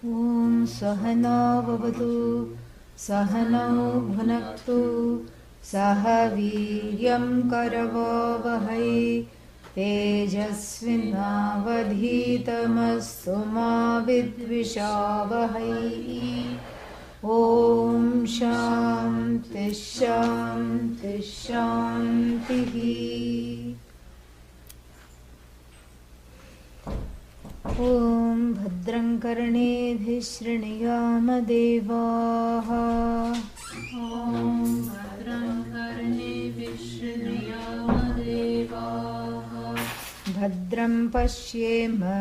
Om Sahana Vavatu Sahanau Bhunaktu Sahaviryam Karavavahai Tejasvinavadhitamastu ma vidvishavahai. Om Shanti Shanti Shanti. Om Bhadram Karnedhi Shriniyaama Devaha. Om Bhadram Karnedhi Shriniyaama Devaha. Bhadram Pashyema.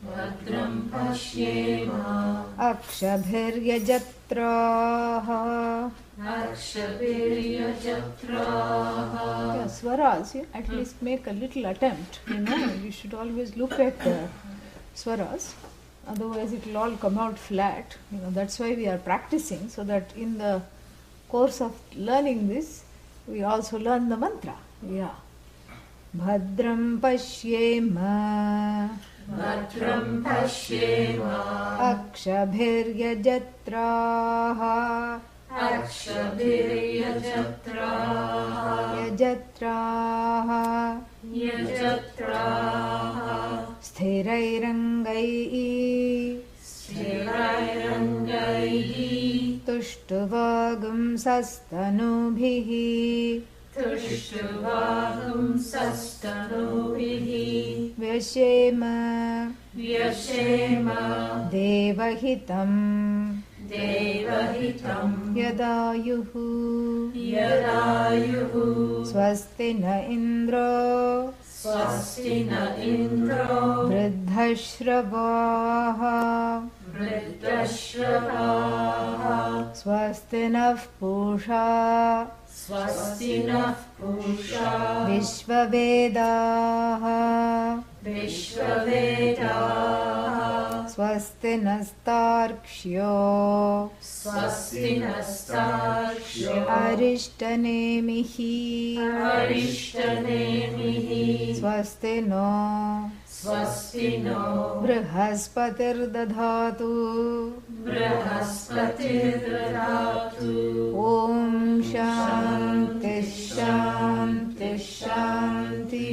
Bhadram Pashyema. Akshabhiryajatraha. Akshabhiryajatraha. Yeah, swaras, at least make a little attempt. You should always look at the swaras. Otherwise, it will all come out flat. That's why we are practicing, so that in the course of learning this, we also learn the mantra. Yeah. Bhadram Pashyema. Bhadram Pashyema. Akshabhiryajatraha. Akshabhiryajatraha. Yajatraha. Yajatraha. Sthirairangai. Sthirairangai. Tushtuvagam sastanubhihi. Tushtuvahum sastanubihi. Vyashema. Vyashema. Devahitam. Devahitam. Yadayuhu. Yadayuhu. Swasti na indra. Swasti na indro. Vriddhashravaha. Vriddhashravaha. Swasti nः Pusa. Swasti nः Pusa. Vishvavedaः. Vishvavedaः. Swasti nastarक्ष्यो. Swasti nastarक्ष्यो. Arishtanemihi. Arishtanemihi. Swasti no. Swasti no. Brihaspatirdadhatu. Brihaspatirdadhatu. Om Shanti Shanti Shanti.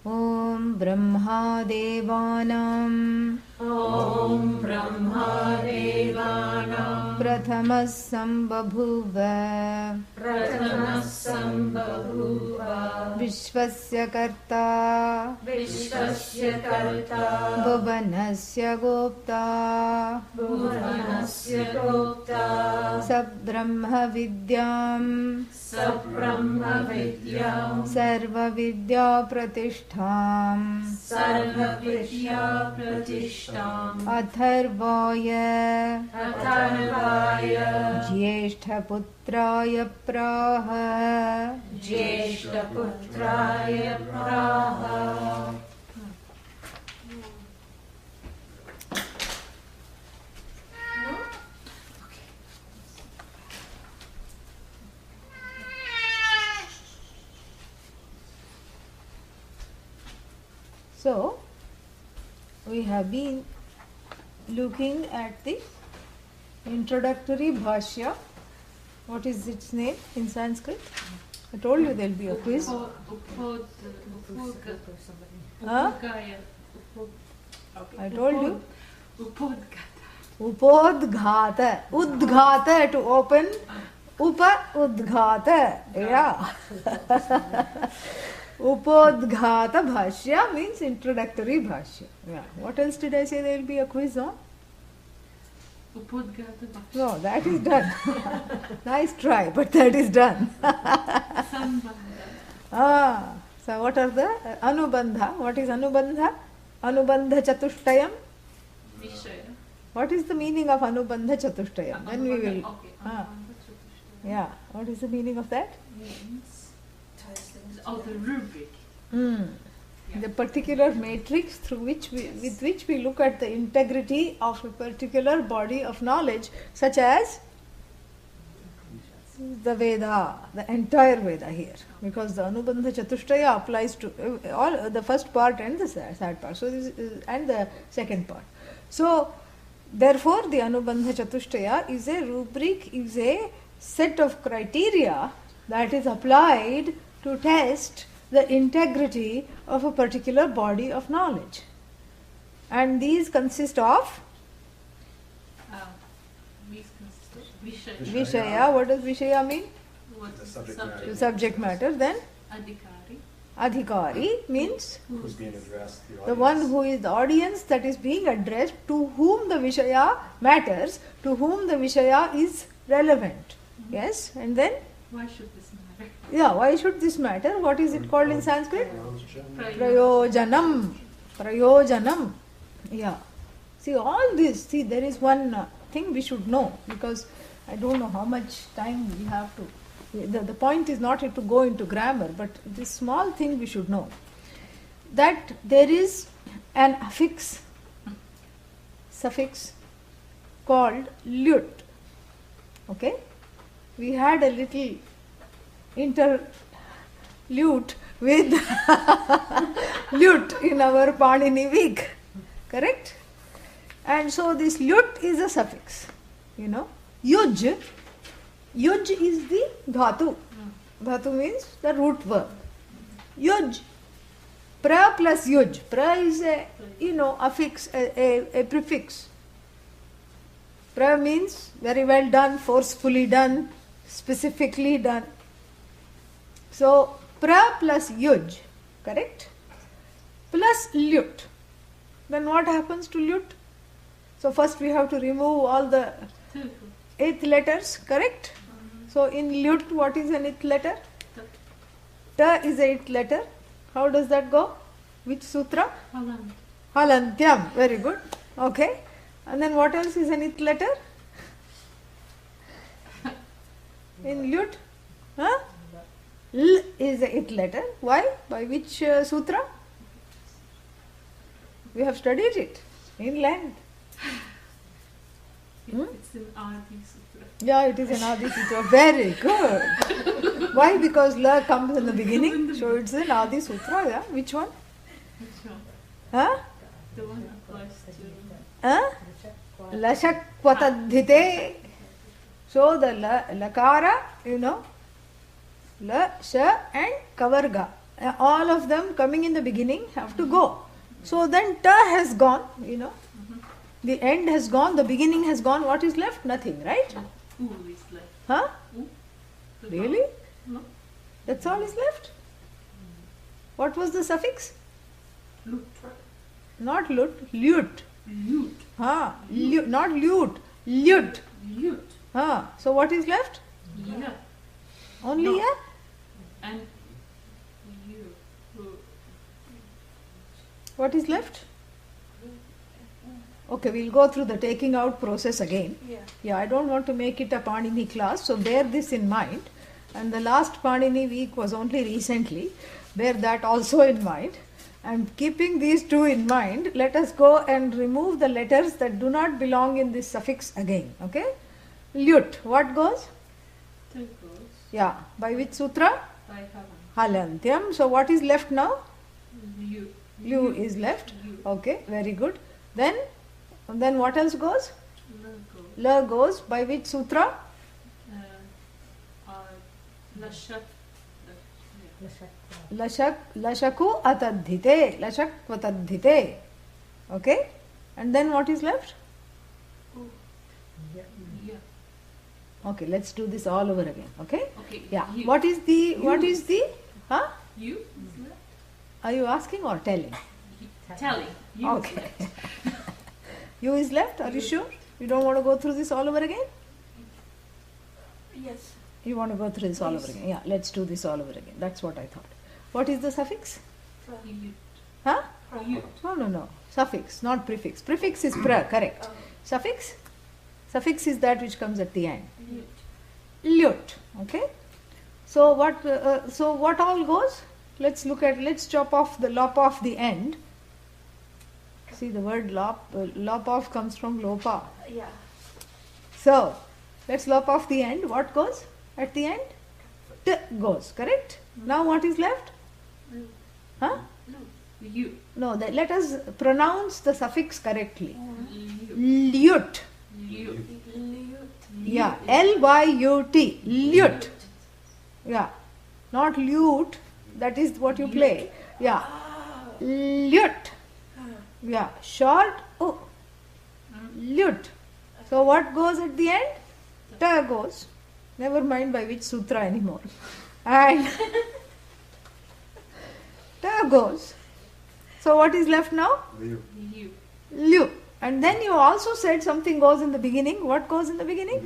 Om Brahma Devanam. Om Brahma Devanam. Prathamas Sambabhuva. Prathamas Sambabhuva. Vishvasya Karta. Vishvasya Karta. Bhuvanasya Gopta. Bhuvanasya Gopta. Sabrahma Vidyam. Sabrahma Vidyam. Sarva Vidya Pratishtham. Sarva Vidya Pratishtham. Atharvaya. Atharvaya. Jyeshtaputraya Praha. Jyeshtaputraya Praha. So, we have been looking at the introductory bhashya. What is its name in Sanskrit? I told you there will be a quiz. Huh? I told you. Upodghata. Udghata to open. Upa udghata. Yeah. Upodghata bhashya means introductory bhashya. Yeah. What else did I say there will be a quiz on? No, that is done. Nice try, but that is done. So what are the anubandha? What is anubandha? Anubandha chatushtayam. What is the meaning of anubandha chatushtayam? Then we will. Yeah. What is the meaning of that? The rubric. The particular matrix with which we look at the integrity of a particular body of knowledge, such as the Veda, the entire Veda here, because the Anubandha Chatushtaya applies to all the first part and the third part. So this is, and the second part. So therefore, the Anubandha Chatushtaya is a rubric, is a set of criteria that is applied to test the integrity of a particular body of knowledge. And these consist of Vishaya. What does Vishaya mean? The subject matter. The subject matter. Then Adhikari. Adhikari means Who's being addressed? the one who is the audience that is being addressed, to whom the Vishaya matters, to whom the Vishaya is relevant. Yes, and then Why should this matter? yeah, why should this matter? What is it called in Sanskrit? Prayojanam. Prayojanam. Yeah. See, all this, see, there is one thing we should know, because I don't know how much time we have to. The point is not to go into grammar, but this small thing we should know. That there is an suffix called lut. Okay? We had a little interlude with lut in our Panini week. Correct? And so this lut is a suffix. You know, yuj is the dhatu. Dhatu means the root verb. Yuj. Pra plus yuj. Pra is a, affix, a prefix. Pra means very well done, forcefully done, specifically done. So, pra plus yuj, correct? Plus lut. Then what happens to lut? So first we have to remove all the eighth letters, correct? So in lut, what is an eighth letter? Ta is a eighth letter. How does that go? Which sutra? Halantyam. Very good. Okay. And then what else is an eighth letter? In lut? Huh? L is a eighth letter. Why? By which sutra? We have studied it in length. It's in Adi Sutra. Yeah, it is an Adi Sutra. Very good. Why? Because La comes in the beginning. So it's an Adi Sutra. Yeah. Which one? Which one? Huh? The one applies to. Huh? Lashak Patadhite. So the Lakara, La, Sha and Kavarga. All of them coming in the beginning have to go. So then Ta has gone, The end has gone, the beginning has gone. What is left? Nothing, right? U is left. Huh? U. Really? No. That's all is left? What was the suffix? Lut. Not lut, lut. Lut. Huh? Not lute, lut. Lut. Huh? So what is left? Yeah. Only No. ya? And you. What is left? Okay, we'll go through the taking out process again. Yeah, I don't want to make it a Panini class, so bear this in mind. And the last Panini week was only recently. Bear that also in mind. And keeping these two in mind, let us go and remove the letters that do not belong in this suffix again. Okay? Lut. What goes? Two goes Yeah. By which sutra? by Havan. Halantyam. So what is left now? You. Lu is left. You. Okay, very good. Then what else goes? La goes. La goes by which sutra? Lashak. Lashaku atadhite. Lashak vatadhite. Okay? And then what is left? Yeah. Okay, let's do this all over again. Okay? Okay. Yeah. You. What is the? Huh? You is left. Are you asking or telling? Telling. You is Okay. left. You is left? Are you sure? You don't want to go through this all over again? Yes. You want to go through this all over again? Yeah, let's do this all over again. That's what I thought. What is the suffix? You. Huh? You. No. Suffix, not prefix. Prefix is pra, correct. Suffix? Suffix is that which comes at the end. Lut. Okay? So what all goes? Let's lop off the end. See, the word lop off comes from lopa. Yeah. So, let's lop off the end. What goes? at the end? T goes, correct? Now what is left? Huh? You. No, let us pronounce the suffix correctly. You. Lyut. You. Yeah, L-Y-U-T. Lyut. Yeah, not lute, that is what you play. Yeah, lyut. Yeah, short O. Lyut. So what goes at the end? Ta goes. Never mind by which sutra anymore. And ta goes. So what is left now? Liu. You. Lyu. And then you also said something goes in the beginning. What goes in the beginning?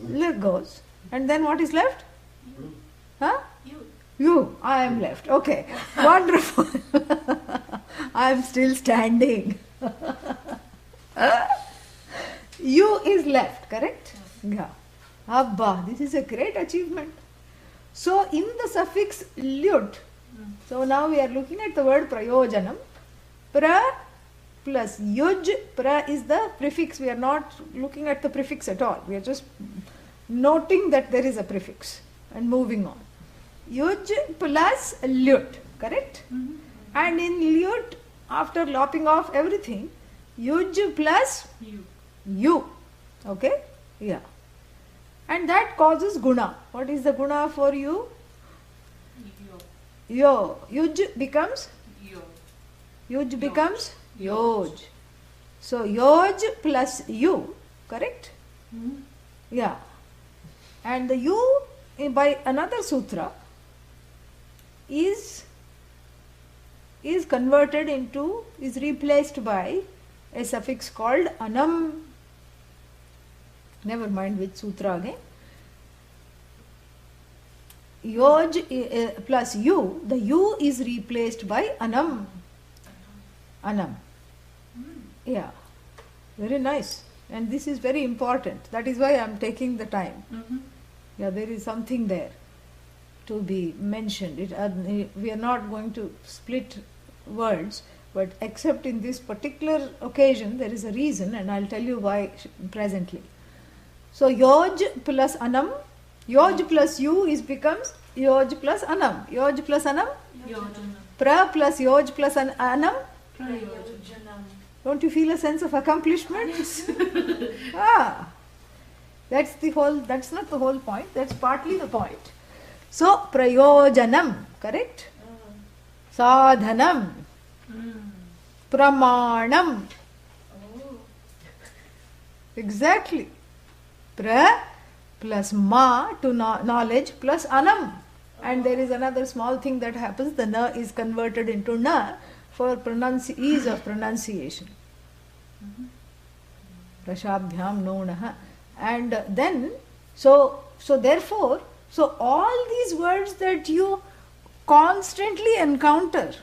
Liu. L goes. And then what is left? Liu. Huh? You. You. I am left. Okay. Wonderful. I am still standing. You is left, correct? Yeah. Abba, this is a great achievement. So in the suffix lyut, so now we are looking at the word prayojanam. Pra plus yuj, pra is the prefix. We are not looking at the prefix at all. We are just noting that there is a prefix and moving on. Yuj plus lyut, correct? And in lyut, after lopping off everything, yuj plus You. you. Okay? Yeah. And that causes guna. What is the guna for you? Yo. Yo. Yuj becomes? Yo. Yuj becomes? Yoj. So yoj plus you. Correct? Yeah. And the you by another sutra is converted into, is replaced by a suffix called anam. Never mind which sutra again. Yoj plus you, the you is replaced by anam. Anam. Yeah. Very nice. And this is very important. That is why I am taking the time. Yeah, there is something there to be mentioned. We are not going to split words, but except in this particular occasion, there is a reason, and I'll tell you why presently. So yoj plus anam, yoj plus you becomes yoj plus anam. Yoj plus anam, Yojana. pra plus yoj plus anam. Prayojanam. Don't you feel a sense of accomplishment? Ah, that's not the whole point, that's partly the point. So, prayojanam, correct? Sadhanam, pramanam. Exactly. Pra plus ma to knowledge plus anam. And there is another small thing that happens, the na is converted into na for ease of pronunciation. Prashabhyam nonaha. And then, so therefore, so all these words that you constantly encounter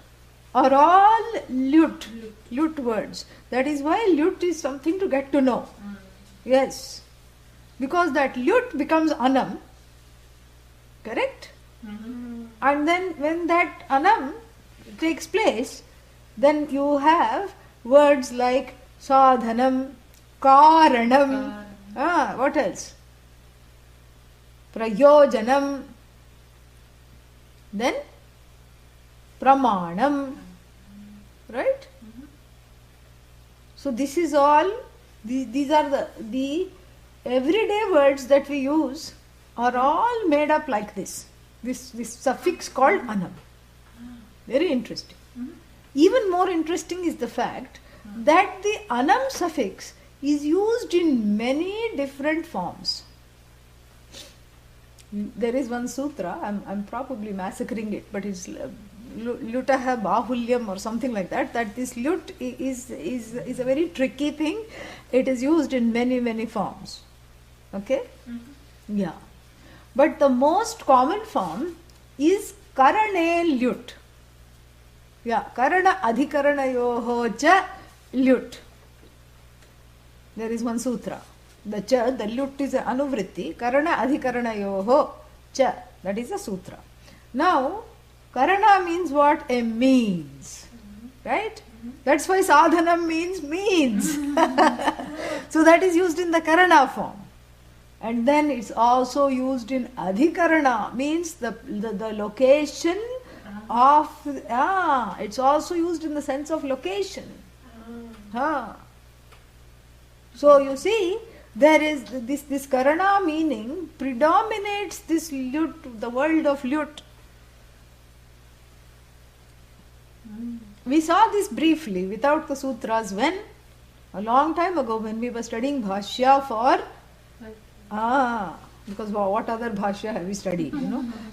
are all lut words. That is why lut is something to get to know. Yes. Because that lut becomes anam. Correct? And then when that anam takes place, then you have words like sadhanam, karanam. What else? Prayojanam. Then pramanam. Right? So this is all, these are the everyday words that we use are all made up like this. This suffix called anam. Very interesting. Even more interesting is the fact that the anam suffix is used in many different forms. There is one sutra, I'm probably massacring it, but it's lutaha bahulyam or something like that, that this lut is a very tricky thing. It is used in many forms. Okay? Yeah. But the most common form is karane lut. Yeah, karana adhikaranayoho cha lut. There is one sutra. The cha, the lut is an anuvritti. Karana adhikaranayoho cha. That is a sutra. Now, karana means what? A means. Right? That's why sadhanam means. So that is used in the karana form. And then it's also used in adhikarana, means the location of, it's also used in the sense of location. So you see, there is this karana meaning predominates this lut, the world of lut. We saw this briefly without the sutras when, a long time ago, when we were studying Bhashya for, because what other Bhashya have we studied,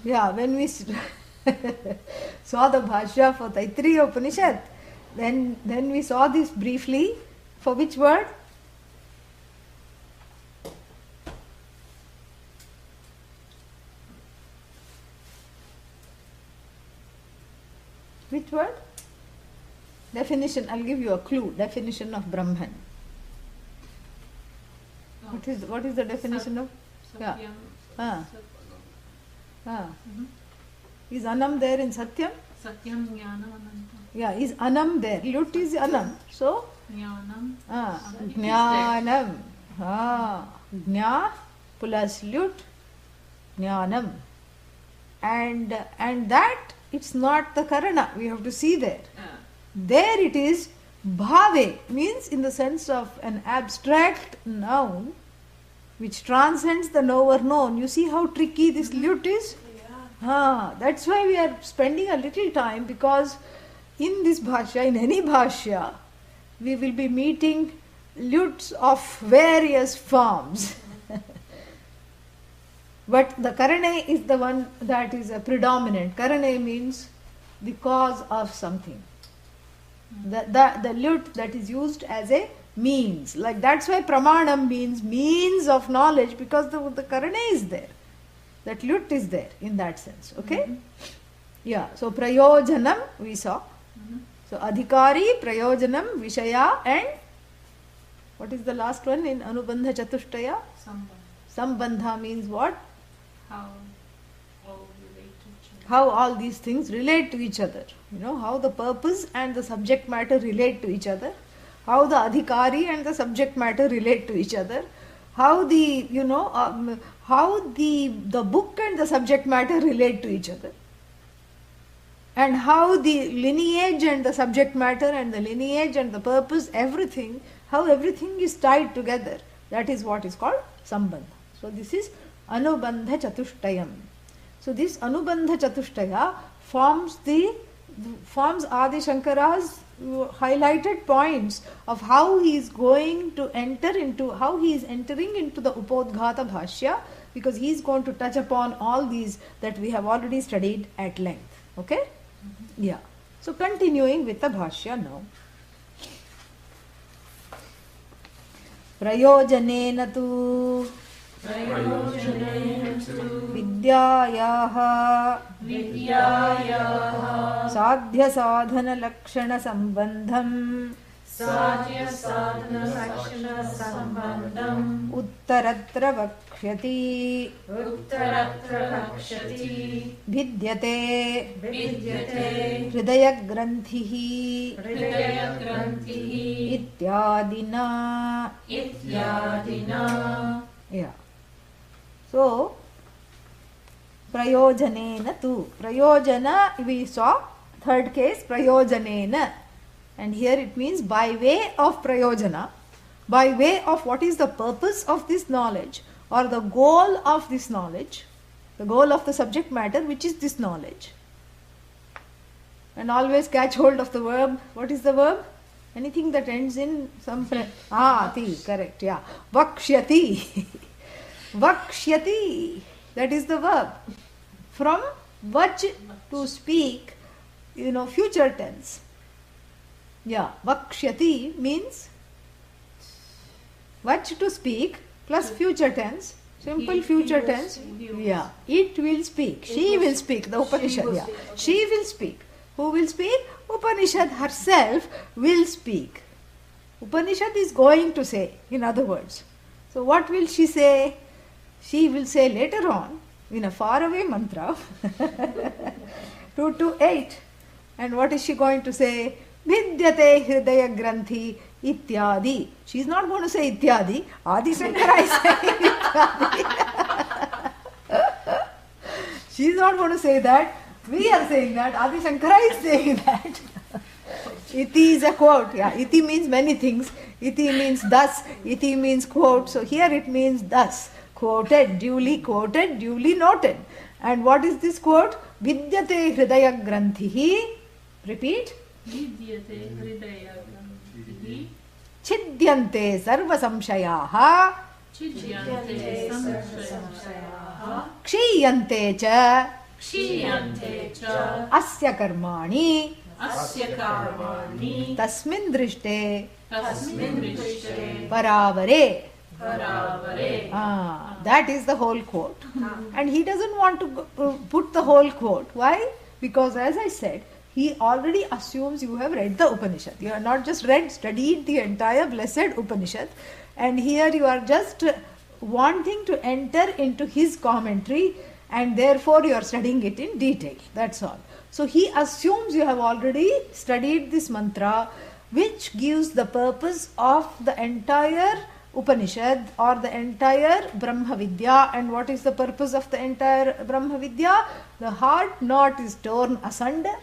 Yeah, when we saw the Bhashya for Taittiriya Upanishad, then we saw this briefly, for which word? Which word? Definition, I'll give you a clue. Definition of Brahman. What is the definition of? Yeah. Is Anam there in Satyam? Satyam Jnanam Anantam. Yeah, is Anam there? Lut is Anam. So? Jnanam. Jnanam. Jna plus Lut. Jnanam. And that, it's not the Karana. We have to see there. There it is bhave, means in the sense of an abstract noun which transcends the knower known. You see how tricky this lut is? That's why we are spending a little time, because in this bhashya, in any bhashya, we will be meeting luts of various forms. But the karane is the one that is a predominant. Karane means because of something. The lut that is used as a means. Like that's why pramanam means means of knowledge, because the karane is there. That lut is there in that sense. Okay? Yeah. So prayojanam we saw. So adhikari, prayojanam, vishaya, and what is the last one in Anubandha Chatushtaya? Sambandha means what? How all these things relate to each other. How the purpose and the subject matter relate to each other. How the adhikari and the subject matter relate to each other. How the, how the book and the subject matter relate to each other. And how the lineage and the subject matter and the lineage and the purpose, everything, how everything is tied together. That is what is called sambandha. So this is Anubandha Chatushtayam. So this Anubandha Chatushtaya forms Adi Shankara's highlighted points of how he is going to how he is entering into the Upodghata Bhashya, because he is going to touch upon all these that we have already studied at length. Okay? Yeah. So continuing with the Bhashya now. Prayojanena tu विद्यायाः साध्य साधन लक्षण संबंधम् उत्तरत्र वक्ष्यति भिद्यते हृदय ग्रंथिः इत्यादिना. Yeah. So, prayojanena tu. Prayojana, we saw, third case, prayojanena. And here it means by way of prayojana, by way of what is the purpose of this knowledge, or the goal of this knowledge, the goal of the subject matter, which is this knowledge. And always catch hold of the verb. What is the verb? Anything that ends in some... ti, correct, yeah. Vakshyati. Vakshyati, that is the verb. From vach, to speak, future tense. Yeah, vakshyati means vach, to speak, plus future tense, simple future tense. Yeah, it will speak. She will speak, the Upanishad. Yeah, she will speak. Who will speak? Upanishad herself will speak. Upanishad is going to say, in other words. So what will she say? She will say later on, in a faraway mantra, 2 to 8. And what is she going to say? Vidyate hridaya granthi ityadi. She's not going to say ityadi. Adi Shankara is saying ityadi. She's not going to say that. We are saying that. Adi Shankara is saying that. Iti is a quote. Yeah, iti means many things. Iti means thus. Iti means quote. So here it means thus. Quoted, duly noted. And what is this quote? Vidyate hridaya granthihi. Repeat. Vidyate hridaya granthihi. Chidyante sarva samshayaha. Chidyante samshayaha. Kshiyante cha. Kshiyante cha. Asya karmani. Asya karmani. Tasmin drishte. Tasmin drishte. Paravare. Paravare. That is the whole quote. And he doesn't want to put the whole quote. Why? Because as I said, he already assumes you have read the Upanishad. You have not just studied the entire blessed Upanishad. And here you are just wanting to enter into his commentary, and therefore you are studying it in detail. That's all. So he assumes you have already studied this mantra, which gives the purpose of the entire Upanishad or the entire Brahma Vidya. And what is the purpose of the entire Brahma Vidya? The heart knot is torn asunder.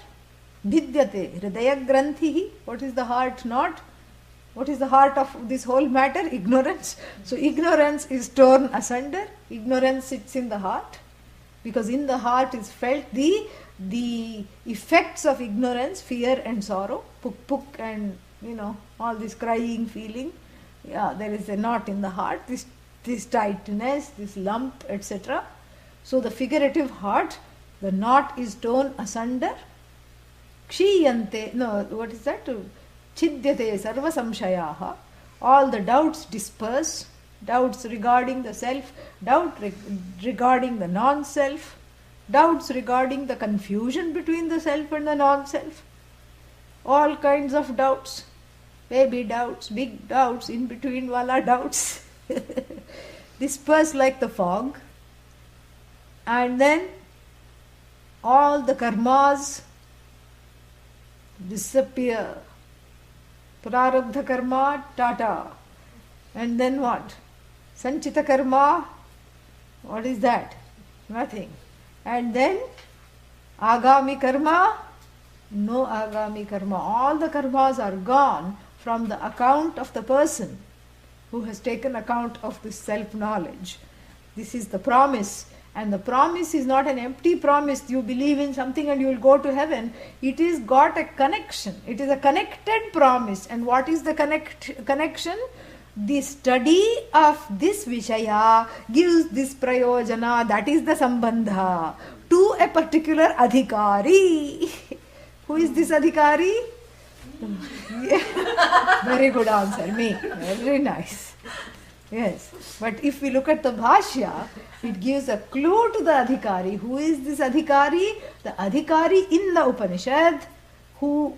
Vidyate hridaya granthihi. What is the heart knot? What is the heart of this whole matter? Ignorance. So ignorance is torn asunder. Ignorance sits in the heart, because in the heart is felt the effects of ignorance, fear and sorrow, puk and all this crying feeling. Yeah, there is a knot in the heart, this tightness, this lump, etc. So the figurative heart, the knot is torn asunder. Kshiyante, no, what is that? Chidyate sarva samshayaha. All the doubts disperse. Doubts regarding the self, doubt regarding the non-self, doubts regarding the confusion between the self and the non-self. All kinds of doubts. Baby doubts, big doubts, in between wala doubts. Disperse like the fog. And then all the karmas disappear. Prarabdha karma, tata. And then what? Sanchita karma, what is that? Nothing. And then agami karma, no agami karma. All the karmas are gone from the account of the person who has taken account of this self-knowledge. This is the promise. And the promise is not an empty promise. You believe in something and you will go to heaven. It is got a connection. It is a connected promise. And what is the connection? The study of this Vishaya gives this Prayojana, that is the Sambandha, to a particular Adhikari. Who is this Adhikari? Yeah. Very good answer, me. Very nice. Yes. But if we look at the Bhashya, it gives a clue to the Adhikari. Who is this Adhikari? The Adhikari in the Upanishad, who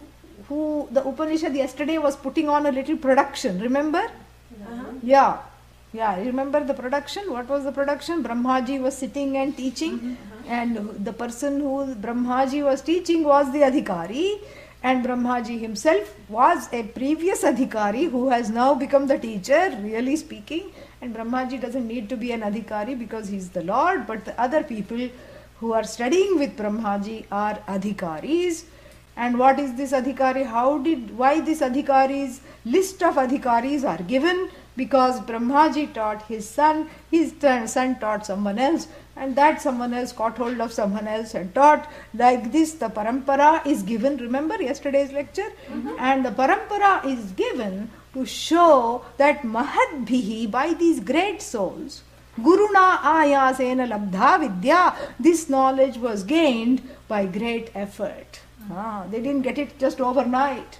the Upanishad yesterday was putting on a little production. Remember? Yeah. Remember the production? What was the production? Brahmaji was sitting and teaching, and the person who Brahmaji was teaching was the Adhikari, and Brahmaji himself was a previous Adhikari who has now become the teacher, really speaking. And Brahmaji doesn't need to be an Adhikari because he is the Lord, but the other people who are studying with Brahmaji are Adhikaris. And what is this Adhikari? Why this Adhikari's list of Adhikaris are given? Because Brahmaji taught his son taught someone else, and that someone else caught hold of someone else and taught. Like this, the parampara is given. Remember yesterday's lecture? And the parampara is given to show that Mahadbhihi, by these great souls, Guruna ayasena labdha vidya, this knowledge was gained by great effort. They didn't get it just overnight.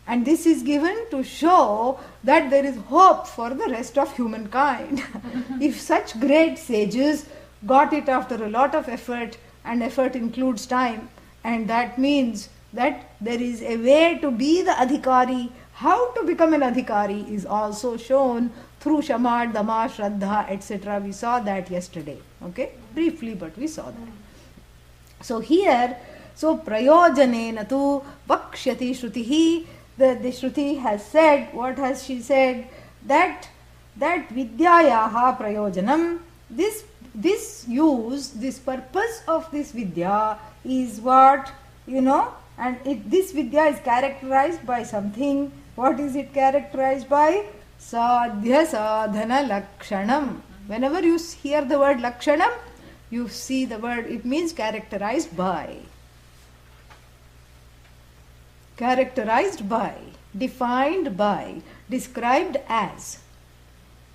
And this is given to show that there is hope for the rest of humankind. If such great sages got it after a lot of effort, and effort includes time, and that means that there is a way to be the Adhikari. How to become an Adhikari is also shown through Shama, Dama, Shraddha, etc. We saw that yesterday. Okay? Briefly, but we saw that. So here, so prayojanena tu vakshyati shrutihi. the Shruti has said, what has she said? That vidyayaha prayojanam, this use, this purpose of this vidya is what, and this vidya is characterized by something. What is it characterized by? Sadhya sadhana lakshanam. Whenever you hear the word lakshanam, you see the word, it means characterized by. Characterized by, defined by, described as.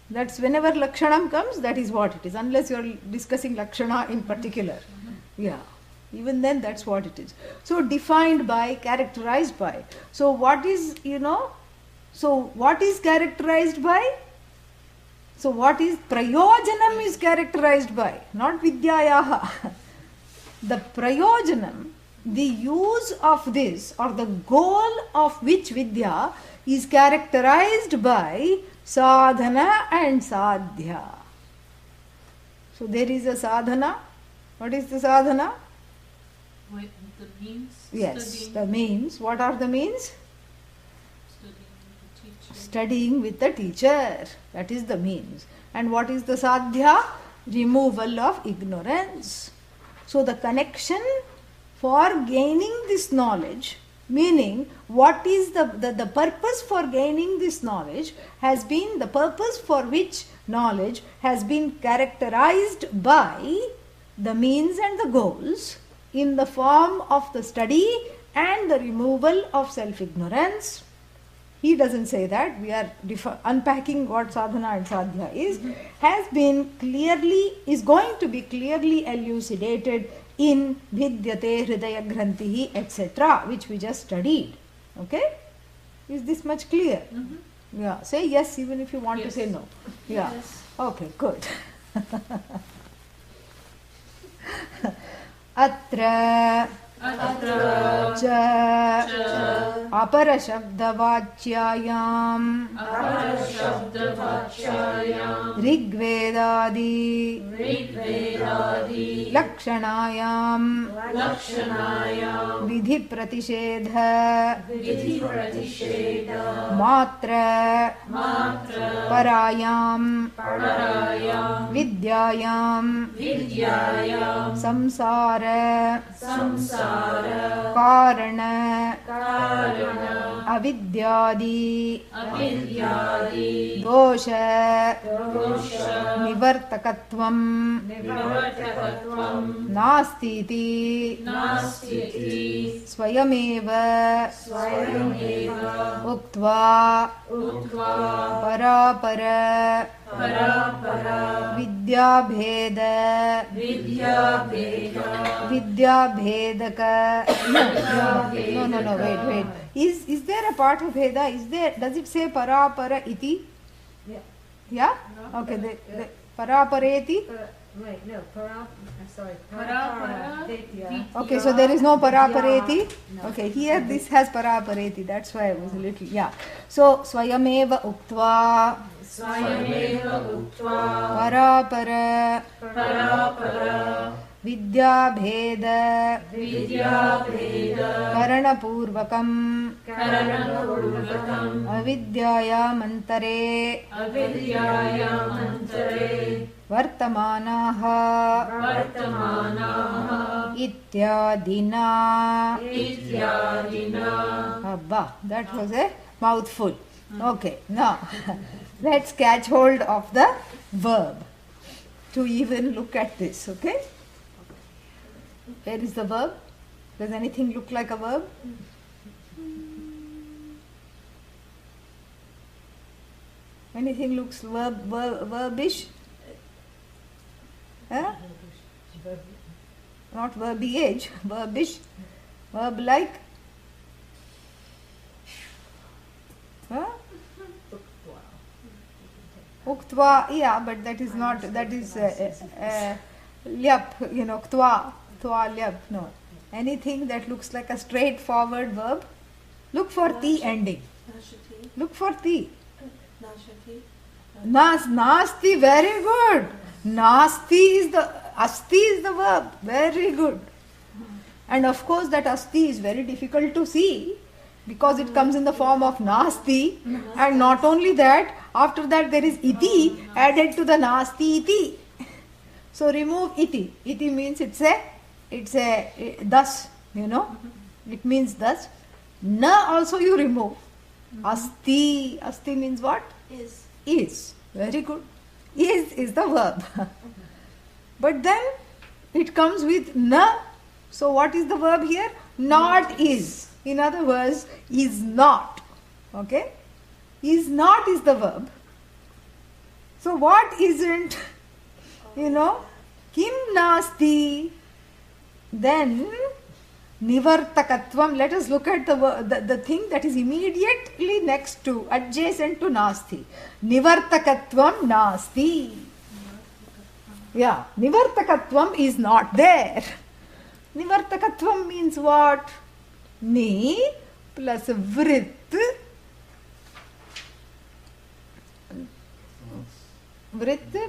That's whenever lakshanam comes, that is what it is, unless you are discussing lakshana in particular. Yeah, even then that's what it is. So defined by, characterized by. So what is, what is characterized by? So what is prayojanam is characterized by, not vidyayaha. The prayojanam, the use of this or the goal of which vidya is characterized by sadhana and sadhya. So there is a sadhana. What is the sadhana? With the means. Yes, Studying. the means. What are the means? Studying with the teacher. Studying with the teacher. That is the means. And what is the sadhya? Removal of ignorance. So the connection for gaining this knowledge, meaning what is the purpose for gaining this knowledge has been, the purpose for which knowledge has been characterized by the means and the goals in the form of the study and the removal of self-ignorance. He doesn't say that, we are unpacking what sadhana and sadhya is, is going to be clearly elucidated in Vidyate Hridaya Grantihi, etc., which we just studied. Okay? Is this much clear? Yeah. Say yes even if you want to say no. Yeah. Yes. Okay, good. Atra Atra cha cha aparashabdavacyayam Aparashabdavachyayam Rigvedadi Rigvedadi Lakshanayam Lakshanayam Vidhi Pratishedha Vidhi Pratisheda Matra Matra Parayam Parayam Vidyayam Vidyayam Samsara Samsara Karana Karana Avidyadi Avidyadi Dosha Dosha Nivartakatvam Nivartakatvam Nastiti Nastiti Swayameva Swayameva Uktva Uktva Parapara Parapara Vidyabheda Vidyabhedaka No, wait. Is there a part of Veda? Does it say Parapara iti? Yeah? Okay, the Parapareti? Wait, no, sorry. Parapara Okay, so there is no Parapareti? No. Okay, here this has Parapareti, that's why I was a little, yeah. So, Swayameva Uktva Swayameva Uktva Parapara Parapara Vidyabheda Vidyabheda Karanapurvakam Karanapurvakam Avidyayamantare Avidyayamantare Vartamanaha Vartamanaha Ityadina. Ityadina. Abba, that was a mouthful. Okay, now let's catch hold of the verb to even look at this, okay? Where is the verb? Does anything look like a verb? Anything looks verbish? Huh? Not verbiage, verbish, verb-like. Huh? Uktva, yeah, but that is not, that is lyap, ktva, lyap, no. Anything that looks like a straightforward verb, look for ti ending. Nashati. Look for ti. Nashati. Nasti, very good. Nasti is asti is the verb, very good. And of course that asti is very difficult to see, because it comes in the form of nasti, and not only that, after that there is iti added to the nasti iti. So remove iti. Iti means it's a thus, it means thus. Na also you remove. Asti. Asti means what? Is. Very good. Is the verb. But then it comes with na. So what is the verb here? Not is. In other words, is not. Okay? Is not is the verb. So what isn't? Kim nasti. Then nivartakatvam. Let us look at the thing that is immediately next to, adjacent to nasti. Nivartakatvam nasti. Yeah, nivartakatvam is not there. Nivartakatvam means what? Ni plus vrit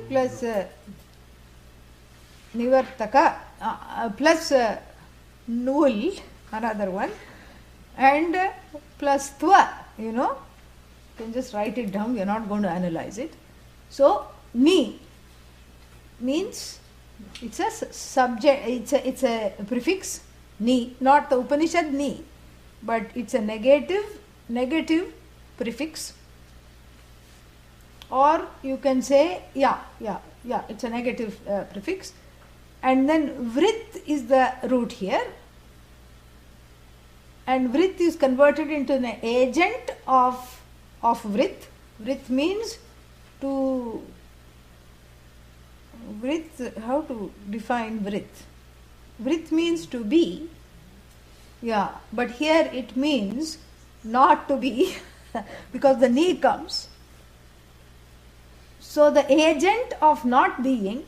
plus nivartaka plus null, another one, and plus tva, you can just write it down, we are not going to analyze it. So ni means it's a subject, it's a prefix ni, not the Upanishad ni, but it's a negative prefix, or you can say it's a negative prefix, and then vrit is the root here, and vrit is converted into an agent of vrit. Vrit means to vrit. How to define vrit? Vrit means to be, but here it means not to be because the ni comes. So the agent of not being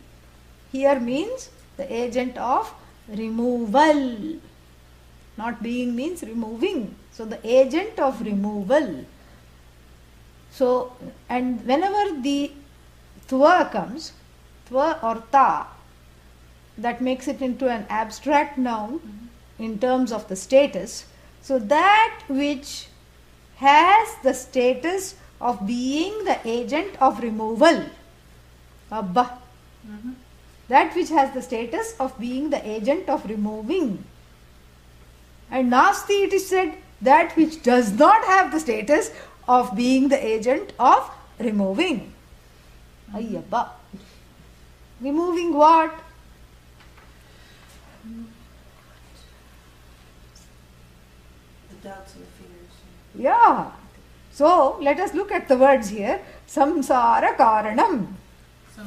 here means the agent of removal. Not being means removing. So the agent of removal. So, and whenever the tva comes, tva or ta, that makes it into an abstract noun in terms of the status. So that which has the status of being the agent of removal. Abba. That which has the status of being the agent of removing. And nasti, it is said, that which does not have the status of being the agent of removing. Ayyabba. Removing what? The doubts and fears. Yeah. So let us look at the words here. Samsara karanam.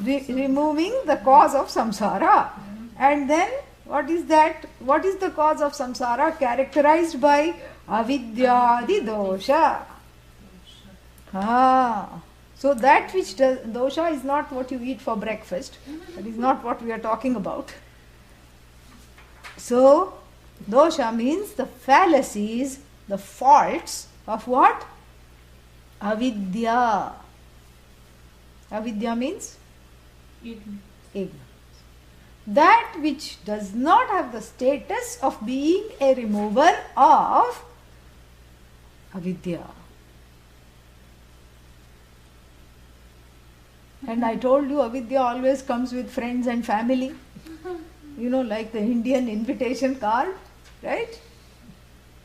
Removing the cause of samsara. And then what is that? What is the cause of samsara? Characterized by avidyadi dosha. So that which does, dosha is not what you eat for breakfast. That is not what we are talking about. So dosha means the fallacies, the faults of what? Avidya. Avidya means ignorance. That which does not have the status of being a remover of avidya. And I told you avidya always comes with friends and family. Like the Indian invitation card, right?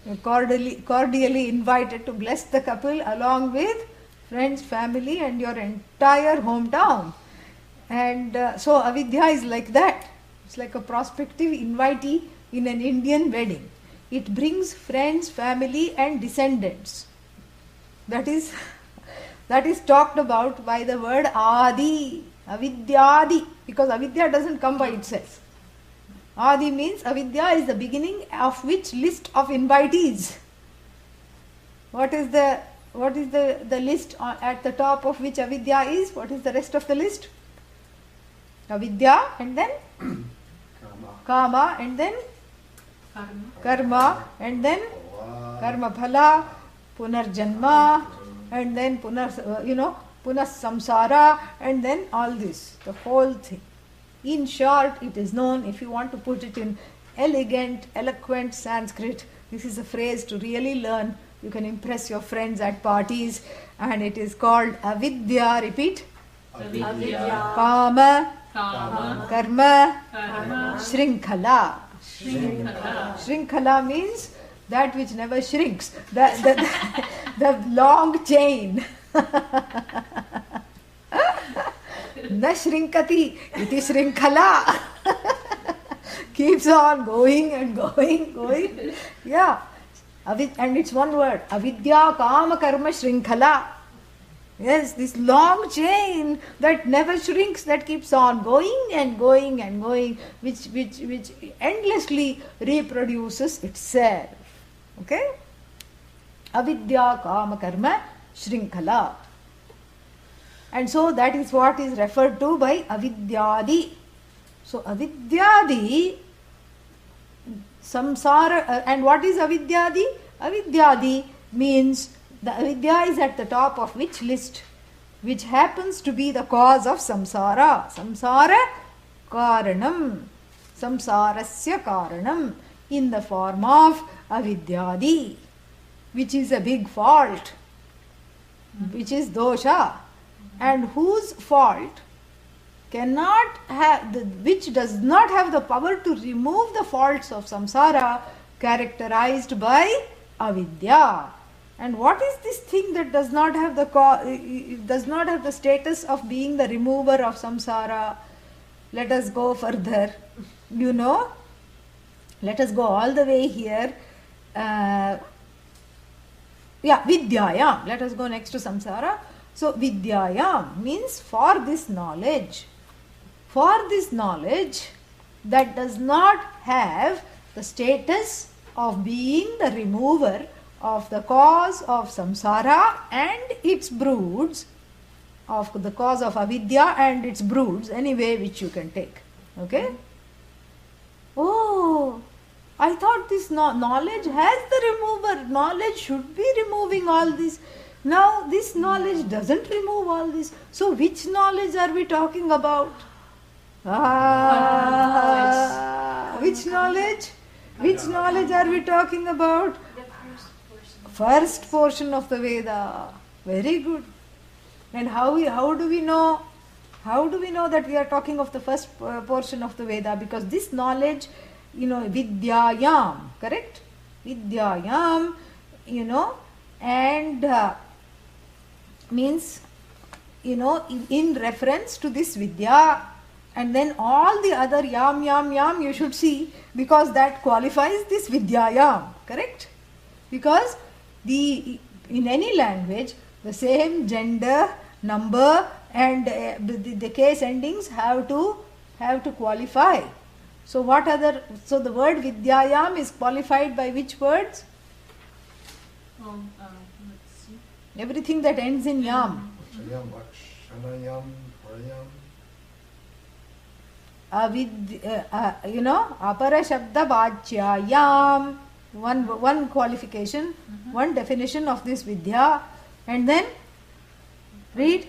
You're cordially invited to bless the couple along with friends, family and your entire hometown. And so avidya is like that. It's like a prospective invitee in an Indian wedding. It brings friends, family and descendants. That is talked about by the word adi, avidyadi, because avidya doesn't come by itself. Adi means avidya is the beginning of which list of invitees. What is the list at the top of which avidya is? What is the rest of the list? Avidya and then kama and then karma and then karma phala, punarjanma and then punas samsara and then all this, the whole thing. In short, it is known, if you want to put it in elegant, eloquent Sanskrit, this is a phrase to really learn You can impress your friends at parties, and it is called avidya. Repeat. Avidya. Kama, Kama, karma, Karma, shrinkhala. Shrinkhala. Shrinkhala means that which never shrinks. The long chain. Na shrinkati iti shrinkhala. Keeps on going and going. Yeah. And it's one word. Avidya kama karma shrinkhala. Yes, this long chain that never shrinks, that keeps on going and going and going, which endlessly reproduces itself. Okay? Avidya kama karma shrinkhala. And so that is what is referred to by avidyadi. So avidyadi, samsara, and what is avidyadi? Avidyadi means the avidya is at the top of which list? Which happens to be the cause of samsara. Samsara karanam. Samsarasya karanam. In the form of avidyadi, which is a big fault, which is dosha, and whose fault cannot have, which does not have the power to remove the faults of samsara, characterized by avidya. And what is this thing that does not have the status of being the remover of samsara? Let us go further. Let us go all the way here. Vidyayam. Let us go next to samsara. So vidyayam means for this knowledge. For this knowledge that does not have the status of being the remover of the cause of samsara and its broods, of the cause of avidya and its broods, anyway, which you can take. Okay? Oh, I thought this knowledge has the remover. Knowledge should be removing all this. Now, this knowledge doesn't remove all this. So, which knowledge are we talking about? Which knowledge? Which knowledge are we talking about? First portion of the Veda. Very good. And how do we know? How do we know that we are talking of the first portion of the Veda? Because this knowledge, vidyayam, correct? Vidyayam, and means, in reference to this vidya, and then all the other yam you should see, because that qualifies this vidyayam, correct? Because in any language, the same gender, number, and the case endings have to qualify. So so the word vidyayam is qualified by which words? Let's see. Everything that ends in yam. Shayam, Lakshanayam, Parayam. Apara shabda vachyayam. One qualification, one definition of this vidya. And then read.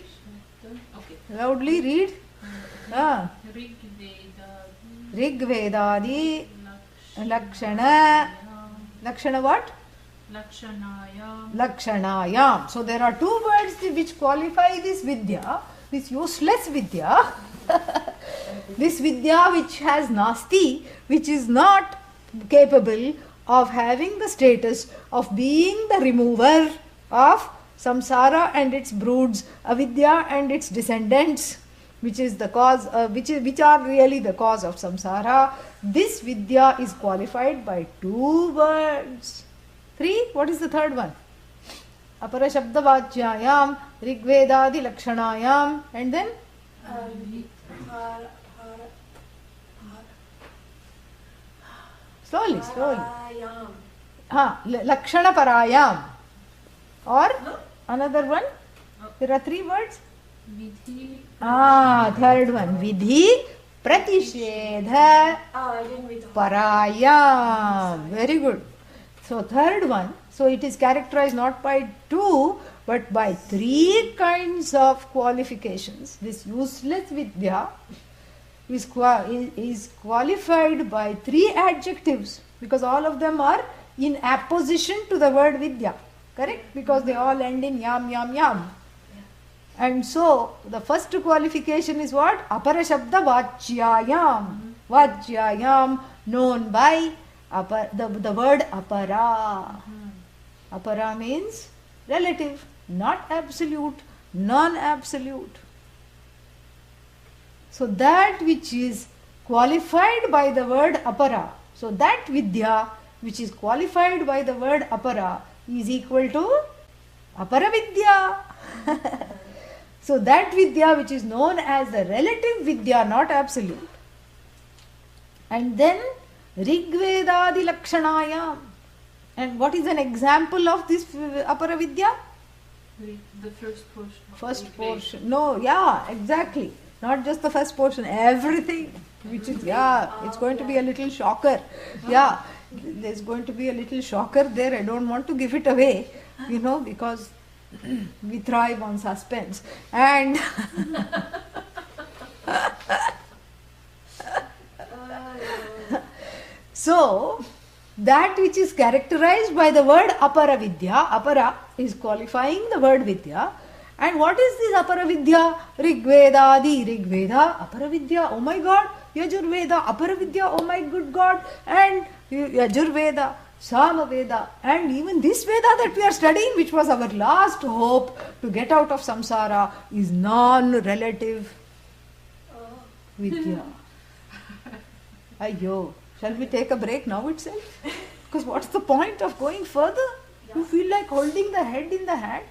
Okay. Loudly read. Rig Vedadi Lakshana. Lakshana what? Lakshanayam. So there are two words which qualify this vidya, this useless vidya. This vidya which has nasti, which is not capable of having the status of being the remover of samsara and its broods, avidya and its descendants, which is the cause, which are really the cause of samsara. This vidya is qualified by two words. Three? What is the third one? Apara shabda vachyayam, rigvedadi lakshanayam, and then slowly. Lakshana parayam. Or another one. There are three words. Vidhi. Third one. Vidhi pratishedha parayam. Very good. So third one. So it is characterized not by two but by three kinds of qualifications. This useless vidya is qualified by three adjectives, because all of them are in apposition to the word vidya. Correct? Because they all end in yam, yam, yam. And so, the first qualification is what? Apara Shabda Vachyayam. Vachyayam, known by the word apara. Apara means relative, not absolute, non-absolute. So, that which is qualified by the word apara, so that vidya which is qualified by the word apara is equal to apara vidya. So that vidya which is known as the relative vidya, not absolute. And then Rigvedadi Lakshanayam. And what is an example of this apara vidya? The first portion. of First Rigveda. portion. No, yeah, exactly. Not just the first portion, everything. Which is, it's going to be a little shocker. Yeah, there's going to be a little shocker there. I don't want to give it away, because we thrive on suspense. And so, that which is characterized by the word apara vidya, apara is qualifying the word vidya. And what is this apara vidya? Rigvedadi, Rigveda, apara vidya, oh my God, Yajurveda, apara vidya, oh my good God, and Yajurveda, Samaveda, and even this Veda that we are studying, which was our last hope to get out of samsara, is non-relative vidya. Ayyo, shall we take a break now itself? Because what's the point of going further? You feel like holding the head in the hand.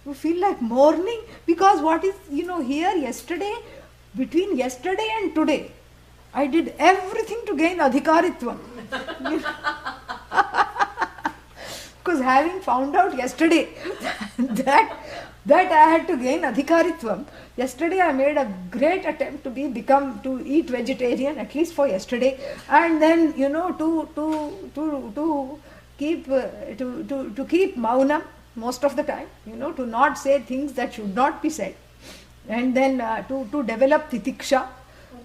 You feel like mourning. Because what is, here yesterday, between yesterday and today, I did everything to gain adhikaritvam. Because having found out yesterday that I had to gain adhikaritvam, yesterday I made a great attempt to eat vegetarian, at least for yesterday, and then to keep maunam most of the time, to not say things that should not be said, and then to develop titiksha,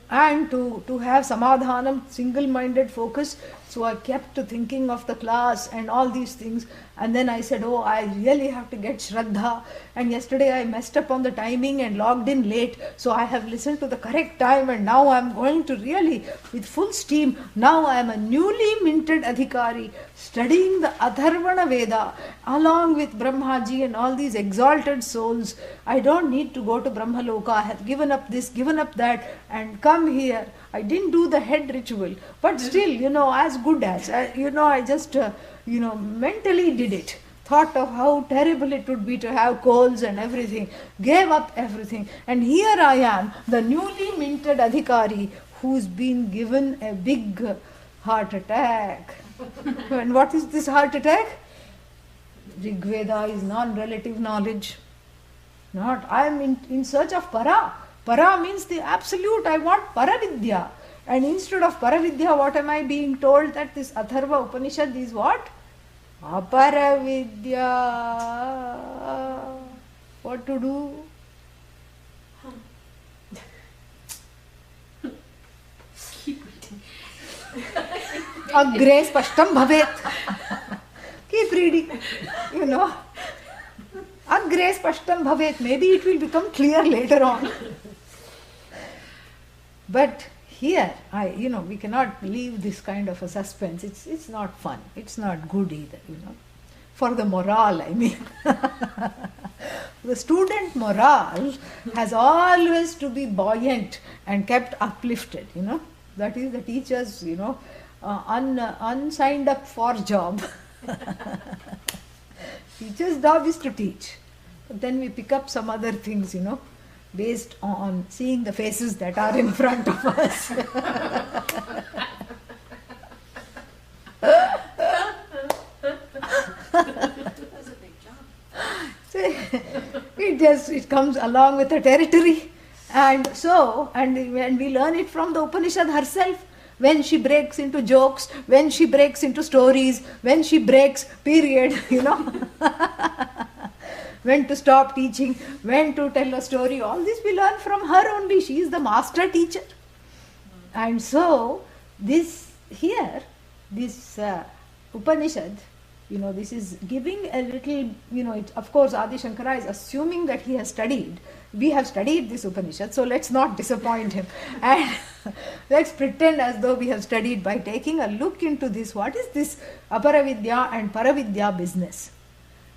and to have samadhanam, single-minded focus. So I kept thinking of the class and all these things, and then I said, oh, I really have to get Shraddha, and yesterday I messed up on the timing and logged in late, so I have listened to the correct time, and now I am going to really, with full steam, now I am a newly minted adhikari, studying the Atharvana Veda, along with Brahmaji and all these exalted souls. I don't need to go to Brahmaloka, I have given up this, given up that, and come here. I didn't do the head ritual, but still, as good as, I just, mentally did it. Thought of how terrible it would be to have colds and everything. Gave up everything. And here I am, the newly minted adhikari, who's been given a big heart attack. And what is this heart attack? Rigveda is non-relative knowledge. I am in search of para. Para means the absolute. I want Paravidya. And instead of Paravidya, what am I being told? That this Atharva Upanishad is what? Aparavidya. What to do? Keep reading. Agre spashtam bhavet. Keep reading. Agre spashtam bhavet. Maybe it will become clear later on. But here, we cannot leave this kind of a suspense. It's not fun. It's not good either, For the morale, I mean. The student morale has always to be buoyant and kept uplifted, That is the teacher's, unsigned up for job. Teacher's job is to teach. But then we pick up some other things, based on seeing the faces that are in front of us. That's a big job. So it comes along with the territory. And when we learn it from the Upanishad herself, when she breaks into jokes, when she breaks into stories, when she breaks, period, when to stop teaching, when to tell a story, all this we learn from her only. She is the master teacher. And so, this Upanishad This is giving a little, of course Adi Shankara is assuming that he has studied. We have studied this Upanishad, so let's not disappoint him. And let's pretend as though we have studied by taking a look into this. What is this Aparavidya and Paravidya business?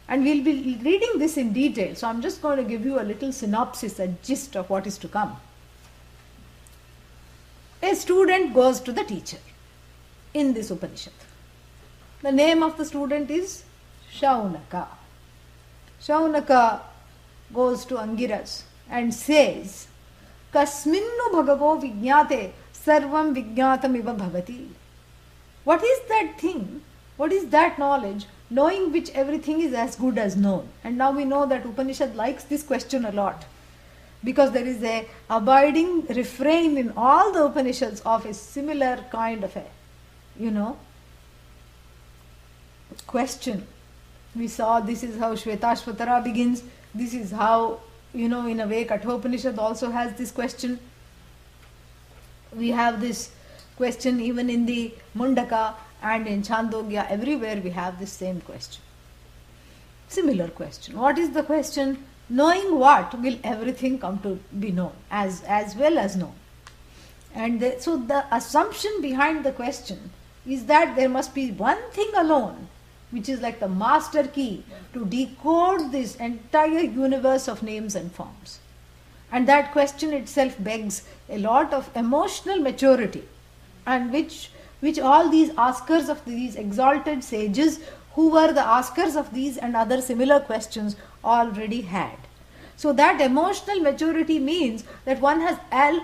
And we'll be reading this in detail. So I'm just going to give you a little synopsis, a gist of what is to come. A student goes to the teacher in this Upanishad. The name of the student is Shaunaka. Shaunaka goes to Angiras and says, Kasminnu bhagavo vijñāte sarvam vijñātam iva bhavati. What is that thing? What is that knowledge? Knowing which everything is as good as known. And now we know that Upanishad likes this question a lot, because there is a abiding refrain in all the Upanishads of a similar kind of a, question. We saw this is how Shvetashvatara begins. This is how, in a way, Kathopanishad also has this question. We have this question even in the Mundaka and in Chandogya. Everywhere we have this same question. Similar question. What is the question? Knowing what will everything come to be known, as well as known. And so the assumption behind the question is that there must be one thing alone which is like the master key to decode this entire universe of names and forms. And that question itself begs a lot of emotional maturity, and which all these askers of these exalted sages who were the askers of these and other similar questions already had. So that emotional maturity means that one has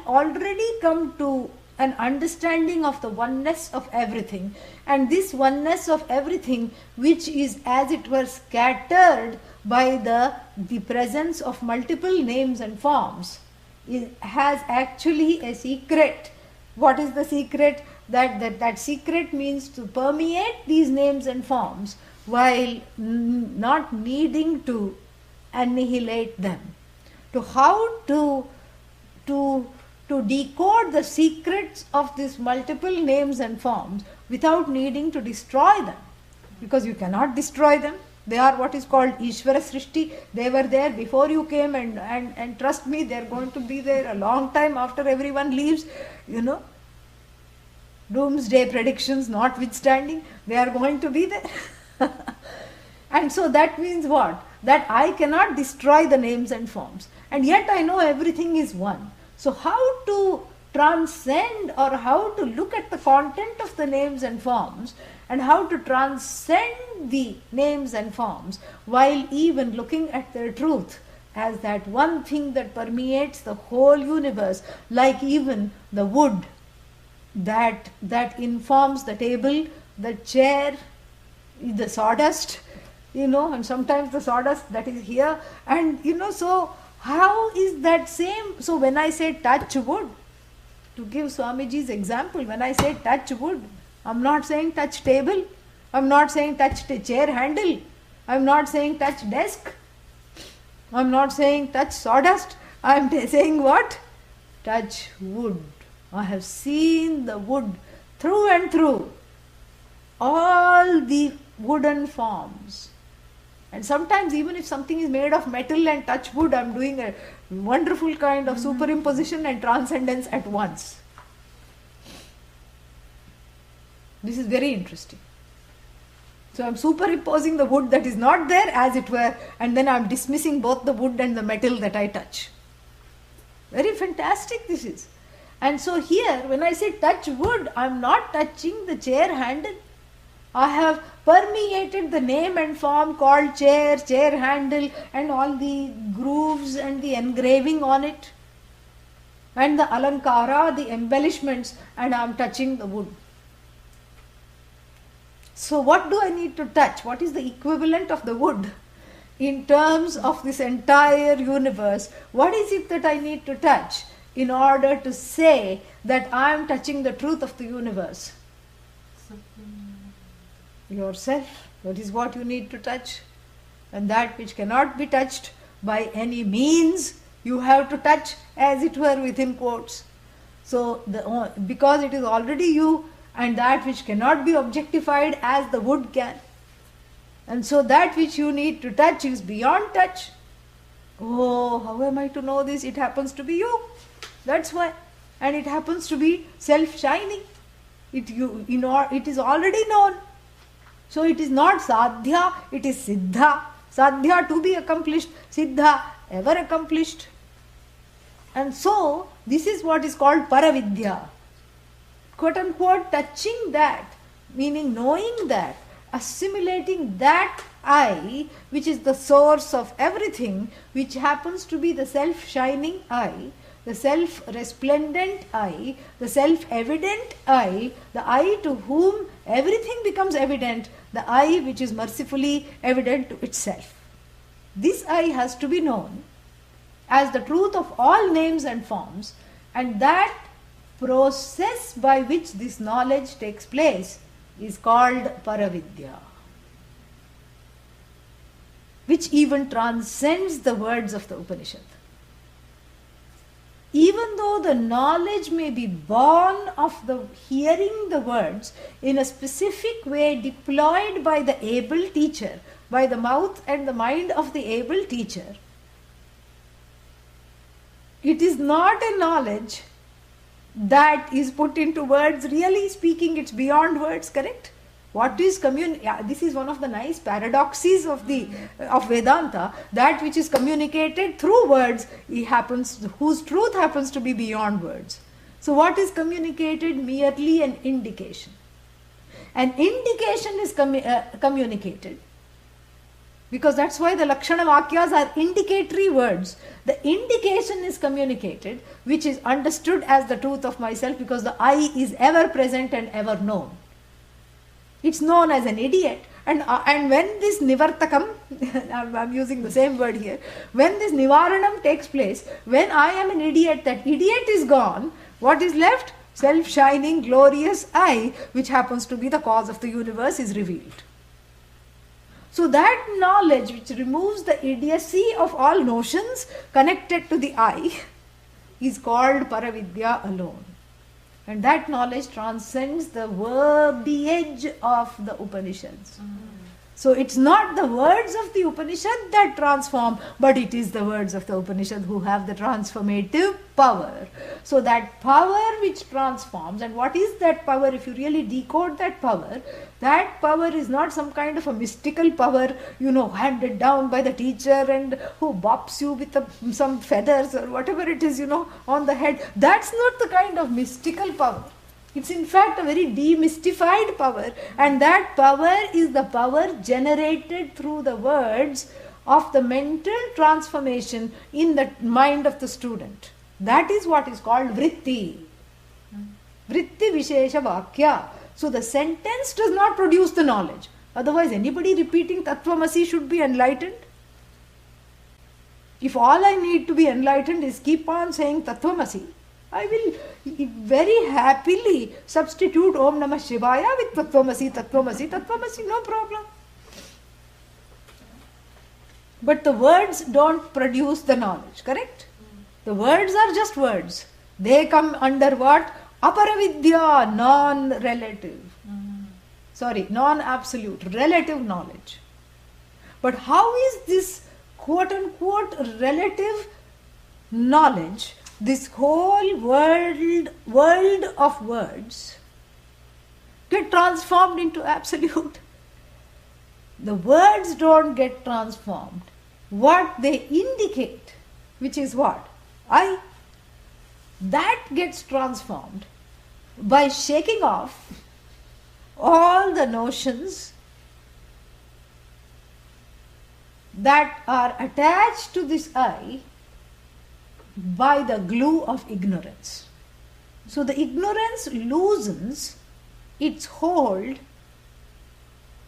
already come to an understanding of the oneness of everything, and this oneness of everything, which is as it were scattered by the presence of multiple names and forms, has actually a secret. What is the secret? That secret means to permeate these names and forms while not needing to annihilate them. To how to decode the secrets of these multiple names and forms without needing to destroy them, because you cannot destroy them. They are what is called Ishvara Srishti. They were there before you came, and trust me, they are going to be there a long time after everyone leaves. Doomsday predictions notwithstanding, they are going to be there. And so that means what? That I cannot destroy the names and forms, and yet I know everything is one. So how to transcend, or how to look at the content of the names and forms, and how to transcend the names and forms while even looking at their truth as that one thing that permeates the whole universe, like even the wood that informs the table, the chair, the sawdust, and sometimes the sawdust that is here, and so how is that same? So when I say touch wood, to give Swamiji's example, when I say touch wood, I'm not saying touch table, I'm not saying touch chair handle, I'm not saying touch desk, I'm not saying touch sawdust, I'm saying what? Touch wood. I have seen the wood through and through, all the wooden forms. And sometimes even if something is made of metal and touch wood, I'm doing a wonderful kind of superimposition and transcendence at once. This is very interesting. So I'm superimposing the wood that is not there, as it were, and then I'm dismissing both the wood and the metal that I touch. Very fantastic this is. And so here, when I say touch wood, I'm not touching the chair handle. I have permeated the name and form called chair, chair handle, and all the grooves and the engraving on it, and the alankara, the embellishments, and I am touching the wood. So what do I need to touch? What is the equivalent of the wood in terms of this entire universe? What is it that I need to touch in order to say that I am touching the truth of the universe? Yourself. That is what you need to touch. And that which cannot be touched by any means, you have to touch, as it were, within quotes. So because it is already you, and that which cannot be objectified as the wood can. And so that which you need to touch is beyond touch. Oh, how am I to know this? It happens to be you. That's why. And it happens to be self-shining. It is already known. So it is not sadhya, it is siddha. Sadhya to be accomplished, siddha ever accomplished. And so this is what is called paravidya. Quote unquote touching that, meaning knowing that, assimilating that I, which is the source of everything, which happens to be the self-shining I, the self-resplendent I, the self-evident I, the I to whom everything becomes evident, the I which is mercifully evident to itself. This I has to be known as the truth of all names and forms, and that process by which this knowledge takes place is called paravidya, which even transcends the words of the Upanishad. Even though the knowledge may be born of the hearing the words in a specific way deployed by the able teacher, by the mouth and the mind of the able teacher, it is not a knowledge that is put into words. Really speaking, it's beyond words, correct? What is this is one of the nice paradoxes of Vedanta. That which is communicated through words, whose truth happens to be beyond words. So what is communicated? Merely an indication. An indication is communicated, because that's why the Lakshana Vakyas are indicatory words. The indication is communicated, which is understood as the truth of myself, because the I is ever present and ever known. It's known as an idiot. And when this nivartakam, I'm using the same word here, when this nivaranam takes place, when I am an idiot, that idiot is gone, what is left? Self-shining, glorious I, which happens to be the cause of the universe, is revealed. So that knowledge which removes the idiocy of all notions connected to the I is called paravidya alone. And that knowledge transcends the verbiage of the Upanishads. So it's not the words of the Upanishad that transform, but it is the words of the Upanishad who have the transformative power. So that power which transforms, and what is that power? If you really decode that power is not some kind of a mystical power, handed down by the teacher and who bops you with some feathers or whatever it is, on the head. That's not the kind of mystical power. It's in fact a very demystified power, and that power is the power generated through the words of the mental transformation in the mind of the student. That is what is called vritti. Vritti Vishesha Vakya. So the sentence does not produce the knowledge. Otherwise, anybody repeating Tattvamasi should be enlightened. If all I need to be enlightened is keep on saying Tattvamasi, I will very happily substitute Om Namah Shivaya with Tattvamasi, Tattvamasi, Tattvamasi, no problem. But the words don't produce the knowledge, correct? The words are just words. They come under what? Aparavidya, non-relative. Non-absolute, relative knowledge. But how is this quote-unquote relative knowledge, this whole world of words, get transformed into absolute? The words don't get transformed. What they indicate, which is what? I, that gets transformed by shaking off all the notions that are attached to this I by the glue of ignorance. So the ignorance loosens its hold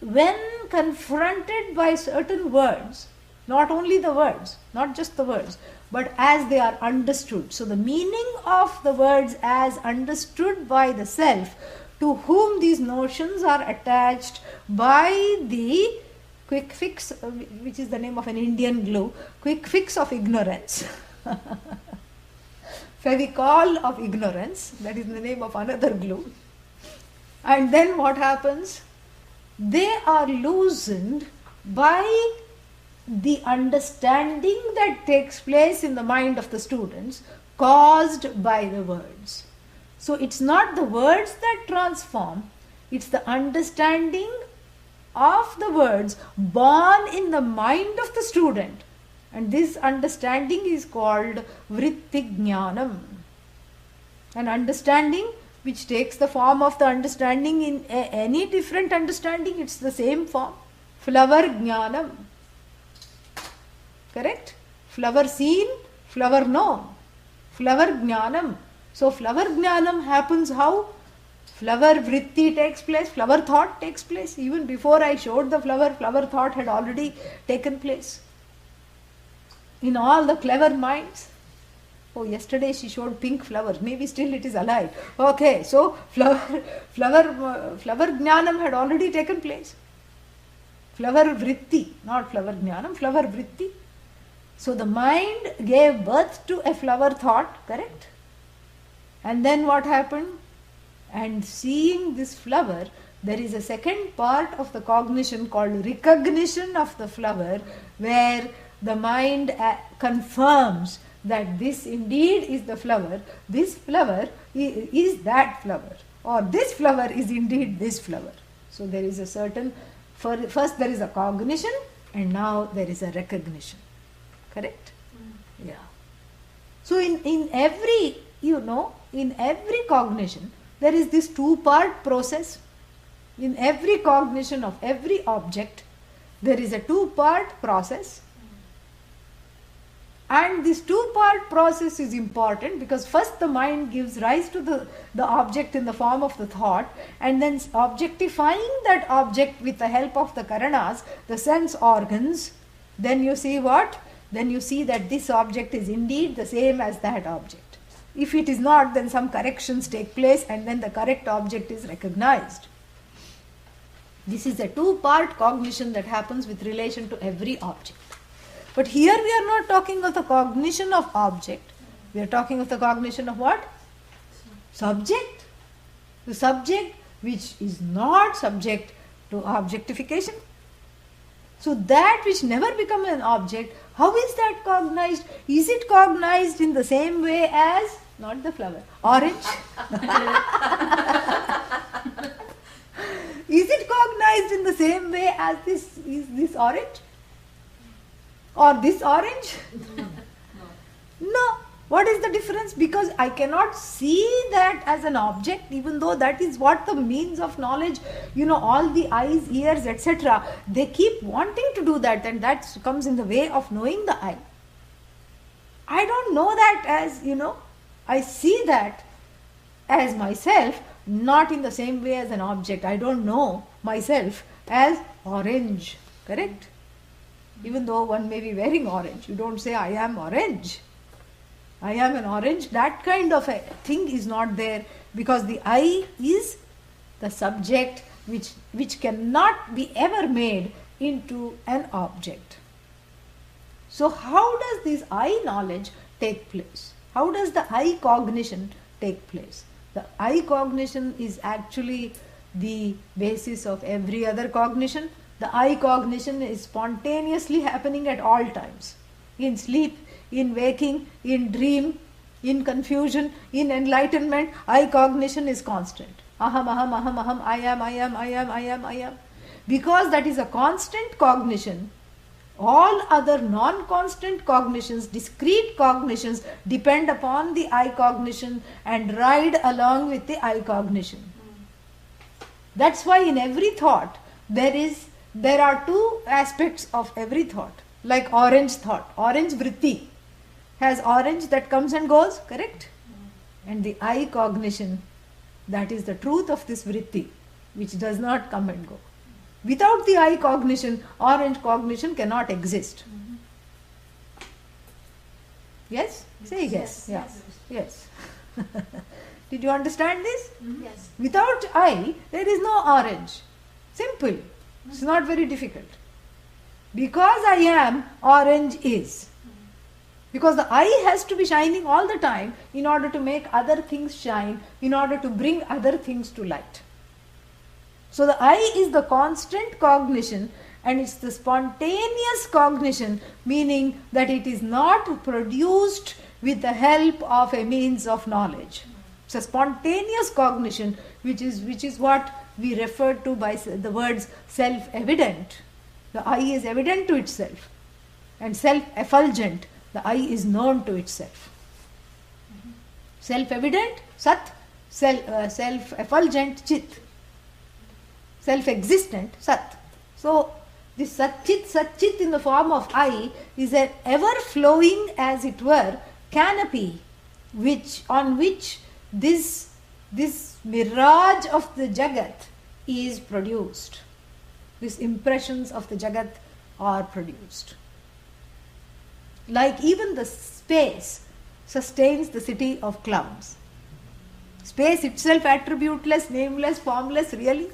when confronted by certain words, not only the words, not just the words, but as they are understood. So the meaning of the words as understood by the self, to whom these notions are attached by the quick fix, which is the name of an Indian glue, quick fix of ignorance. Fevicol of ignorance, that is the name of another glue. And then what happens? They are loosened by the understanding that takes place in the mind of the students caused by the words. So it's not the words that transform, it's the understanding of the words born in the mind of the student. And this understanding is called vritti jnanam. An understanding which takes the form of the understanding in any different understanding, it's the same form. Flower jnanam. Correct? Flower seen, flower known. Flower jnanam. So flower jnanam happens how? Flower vritti takes place, flower thought takes place. Even before I showed the flower, flower thought had already taken place. In all the clever minds. Oh, yesterday she showed pink flower. Maybe still it is alive. Okay, so flower jnanam had already taken place. Flower vritti, not flower jnanam, flower vritti. So the mind gave birth to a flower thought, correct? And then what happened? And seeing this flower, there is a second part of the cognition called recognition of the flower, where the mind confirms that this indeed is the flower, this flower is that flower, or this flower is indeed this flower. So there is a certain, first there is a cognition and now there is a recognition. Correct? Yeah. So in every, in every cognition, there is this two-part process. In every cognition of every object, there is a two-part process. And this two-part process is important because first the mind gives rise to the object in the form of the thought, and then objectifying that object with the help of the karanas, the sense organs, then you see what? Then you see that this object is indeed the same as that object. If it is not, then some corrections take place and then the correct object is recognized. This is a two-part cognition that happens with relation to every object. But here we are not talking of the cognition of object. We are talking of the cognition of what? Subject. The subject which is not subject to objectification. So that which never becomes an object, how is that cognized? Is it cognized in the same way as, not the flower, orange? Is it cognized in the same way as this orange? Or this orange? No. What is the difference? Because I cannot see that as an object, even though that is what the means of knowledge, all the eyes, ears, etc. They keep wanting to do that, and that comes in the way of knowing the eye. I don't know that as, I see that as myself, not in the same way as an object. I don't know myself as orange, correct? Even though one may be wearing orange, you don't say, I am orange. I am an orange. That kind of a thing is not there because the I is the subject which cannot be ever made into an object. So how does this I knowledge take place? How does the I cognition take place? The I cognition is actually the basis of every other cognition. The I cognition is spontaneously happening at all times. In sleep, in waking, in dream, in confusion, in enlightenment, I cognition is constant. Aham, aham, aham, aham, I am, I am, I am, I am, I am. Because that is a constant cognition, all other non-constant cognitions, discrete cognitions, depend upon the I cognition and ride along with the I cognition. That's why in every thought, there are two aspects of every thought. Like orange thought, orange vritti has orange that comes and goes, correct? And the I cognition, that is the truth of this vritti, which does not come and go. Without the I cognition, orange cognition cannot exist. Yes? Say yes. Yes. Yes. Did you understand this? Yes. Without I, there is no orange. Simple. It's not very difficult. Because I am, orange is. Because the eye has to be shining all the time in order to make other things shine, in order to bring other things to light. So the eye is the constant cognition, And it's the spontaneous cognition, meaning that it is not produced with the help of a means of knowledge. It's a spontaneous cognition, which is what we refer to by the words self-evident. The I is evident to itself, and self-effulgent, the I is known to itself. Self-evident, Sat, self-effulgent, Chit. Self-existent, Sat. So, this Sat-Chit in the form of I is an ever-flowing, as it were, canopy on which this mirage of the Jagat is produced. These impressions of the Jagat are produced. Like even the space sustains the city of clouds. Space itself attributeless, nameless, formless, really.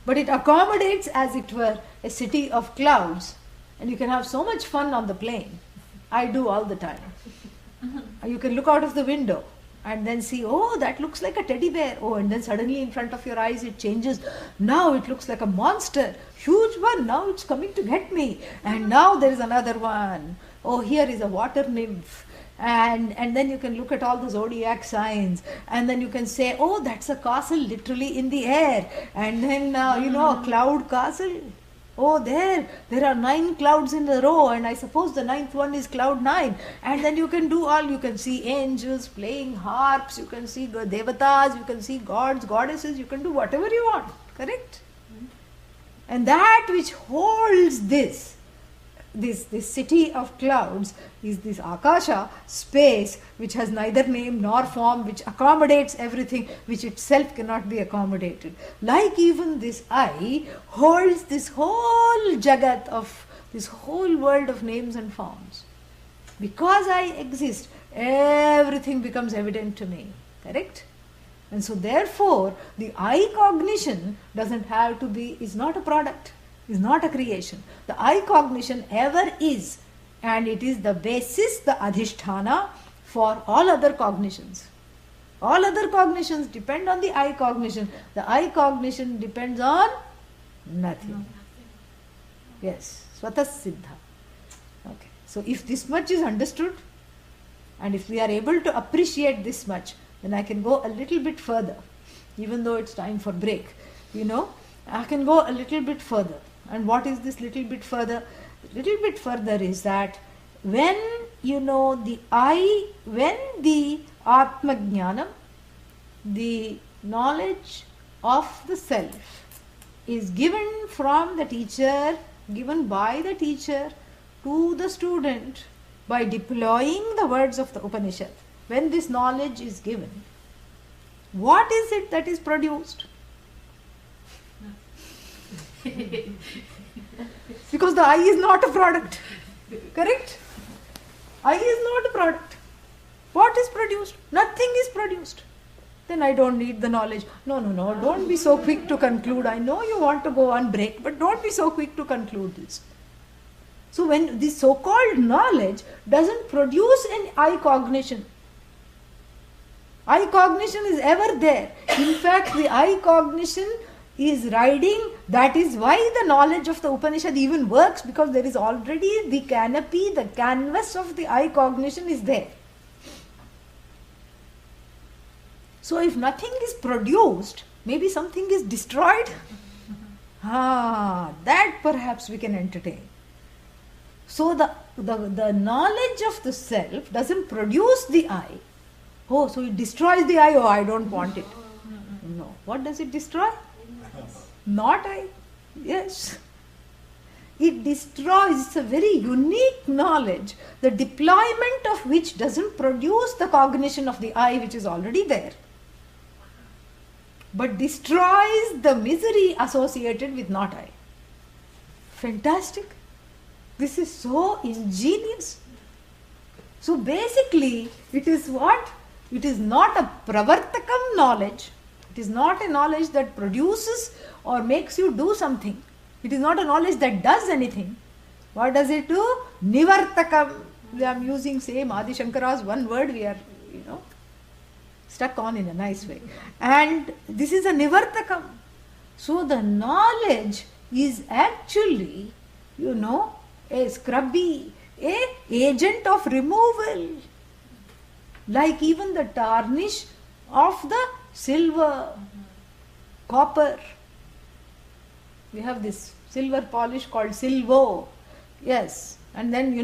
But it accommodates, as it were, a city of clouds, and you can have so much fun on the plane. I do all the time. You can look out of the window and then see, oh, that looks like a teddy bear. Oh, and then suddenly in front of your eyes it changes. Now it looks like a monster. Huge one. Now it's coming to get me. And now there is another one. Oh, here is a water nymph. And then you can look at all the zodiac signs. And then you can say, oh, that's a castle literally in the air. And then, a cloud castle. Oh, there are 9 clouds in a row, and I suppose the 9th one is cloud 9. And then you can you can see angels playing harps, you can see devatas, you can see gods, goddesses, you can do whatever you want, correct? And that which holds this city of clouds is this Akasha, space, which has neither name nor form, which accommodates everything, which itself cannot be accommodated. Like even this I holds this whole Jagat of this whole world of names and forms. Because I exist, everything becomes evident to me, correct? And so therefore, the I cognition is not a product, is not a creation. The I cognition ever is, and it is the basis, the adhisthana for all other cognitions. All other cognitions depend on the I cognition. The I cognition depends on nothing. Yes, swatas siddha. Okay. So if this much is understood, and if we are able to appreciate this much, then I can go a little bit further, even though it's time for break. I can go a little bit further. And what is this little bit further? Little bit further is that when the Atma Jnanam, the knowledge of the self, is given from the teacher, given by the teacher to the student by deploying the words of the Upanishad, when this knowledge is given, what is it that is produced? Because the I is not a product, correct? I is not a product. What is produced? Nothing is produced. Then I don't need the knowledge. No, don't be so quick to conclude. I know you want to go on break, but don't be so quick to conclude this. So when this so-called knowledge doesn't produce an I cognition, I cognition is ever there. In fact, the I cognition is riding. That is why the knowledge of the Upanishad even works, because there is already the canopy, the canvas of the I cognition is there. So if nothing is produced, maybe something is destroyed. That perhaps we can entertain. So the knowledge of the self doesn't produce the I. Oh, so it destroys the I. Oh, I don't want it. No. What does it destroy? Not I. Yes. It destroys. It's a very unique knowledge, the deployment of which doesn't produce the cognition of the I, which is already there, but destroys the misery associated with not I. Fantastic. This is so ingenious. So basically, it is what? It is not a pravartakam knowledge. It is not a knowledge that produces or makes you do something. It is not a knowledge that does anything. What does it do? Nivartakam. I am using same Adi Shankara's one word we are, stuck on in a nice way. And this is a nivartakam. So the knowledge is actually, a scrubby, a agent of removal. Like even the tarnish of the silver, copper. We have this silver polish called silvo. Yes, and then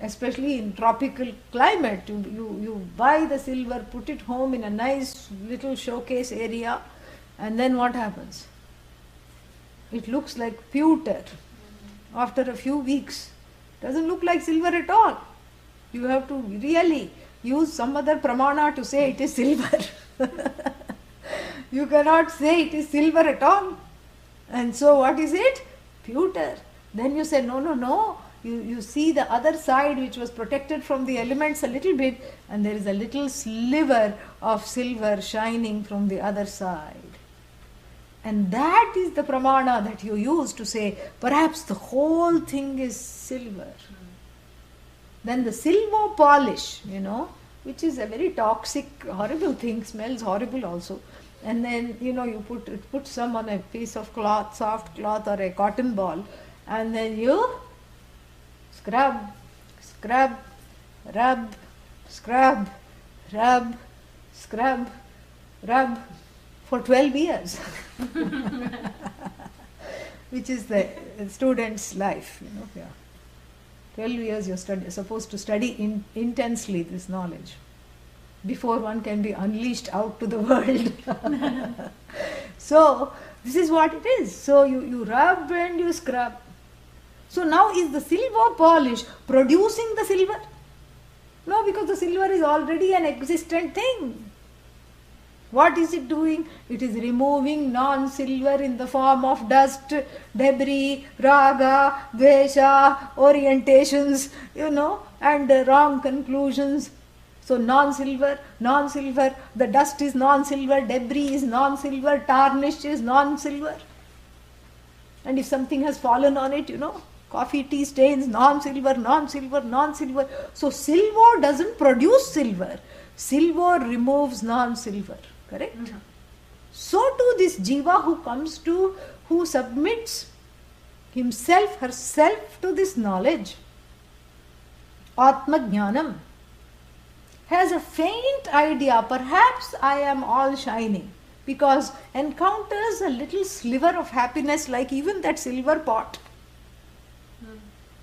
especially in tropical climate, you buy the silver, put it home in a nice little showcase area, and then what happens? It looks like pewter. After a few weeks, doesn't look like silver at all. You have to really use some other pramana to say it is silver. You cannot say it is silver at all. And so what is it? Pewter. Then you say, no. You see the other side which was protected from the elements a little bit, and there is a little sliver of silver shining from the other side. And that is the pramana that you use to say, perhaps the whole thing is silver. Then the silvo polish, which is a very toxic, horrible thing, smells horrible also. And then, you put some on a piece of cloth, soft cloth or a cotton ball, and then you scrub, rub, scrub, rub, scrub, rub for 12 years. Which is the student's life, Yeah. 12 years you're supposed to study intensely this knowledge before one can be unleashed out to the world. So, this is what it is. So, you rub and you scrub. So, now is the silver polish producing the silver? No, because the silver is already an existent thing. What is it doing? It is removing non-silver in the form of dust, debris, raga, dvesha, orientations, and wrong conclusions. So non-silver, the dust is non-silver, debris is non-silver, tarnish is non-silver. And if something has fallen on it, coffee, tea stains, non-silver. So silver doesn't produce silver. Silver removes non-silver. Correct? Mm-hmm. So too this jiva who submits himself, herself to this knowledge, Atma Jnanam, has a faint idea, perhaps I am all shining, because encounters a little sliver of happiness like even that silver pot.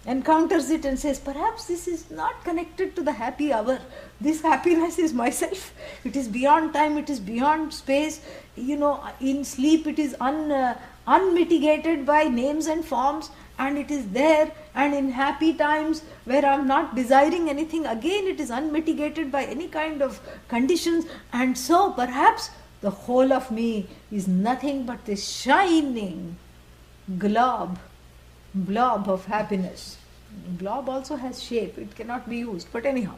Encounters it and says, perhaps this is not connected to the happy hour. This happiness is myself. It is beyond time, it is beyond space. In sleep it is unmitigated by names and forms, and it is there. And in happy times where I am not desiring anything, again it is unmitigated by any kind of conditions. And so perhaps the whole of me is nothing but this shining blob of happiness. Blob also has shape, it cannot be used, but anyhow,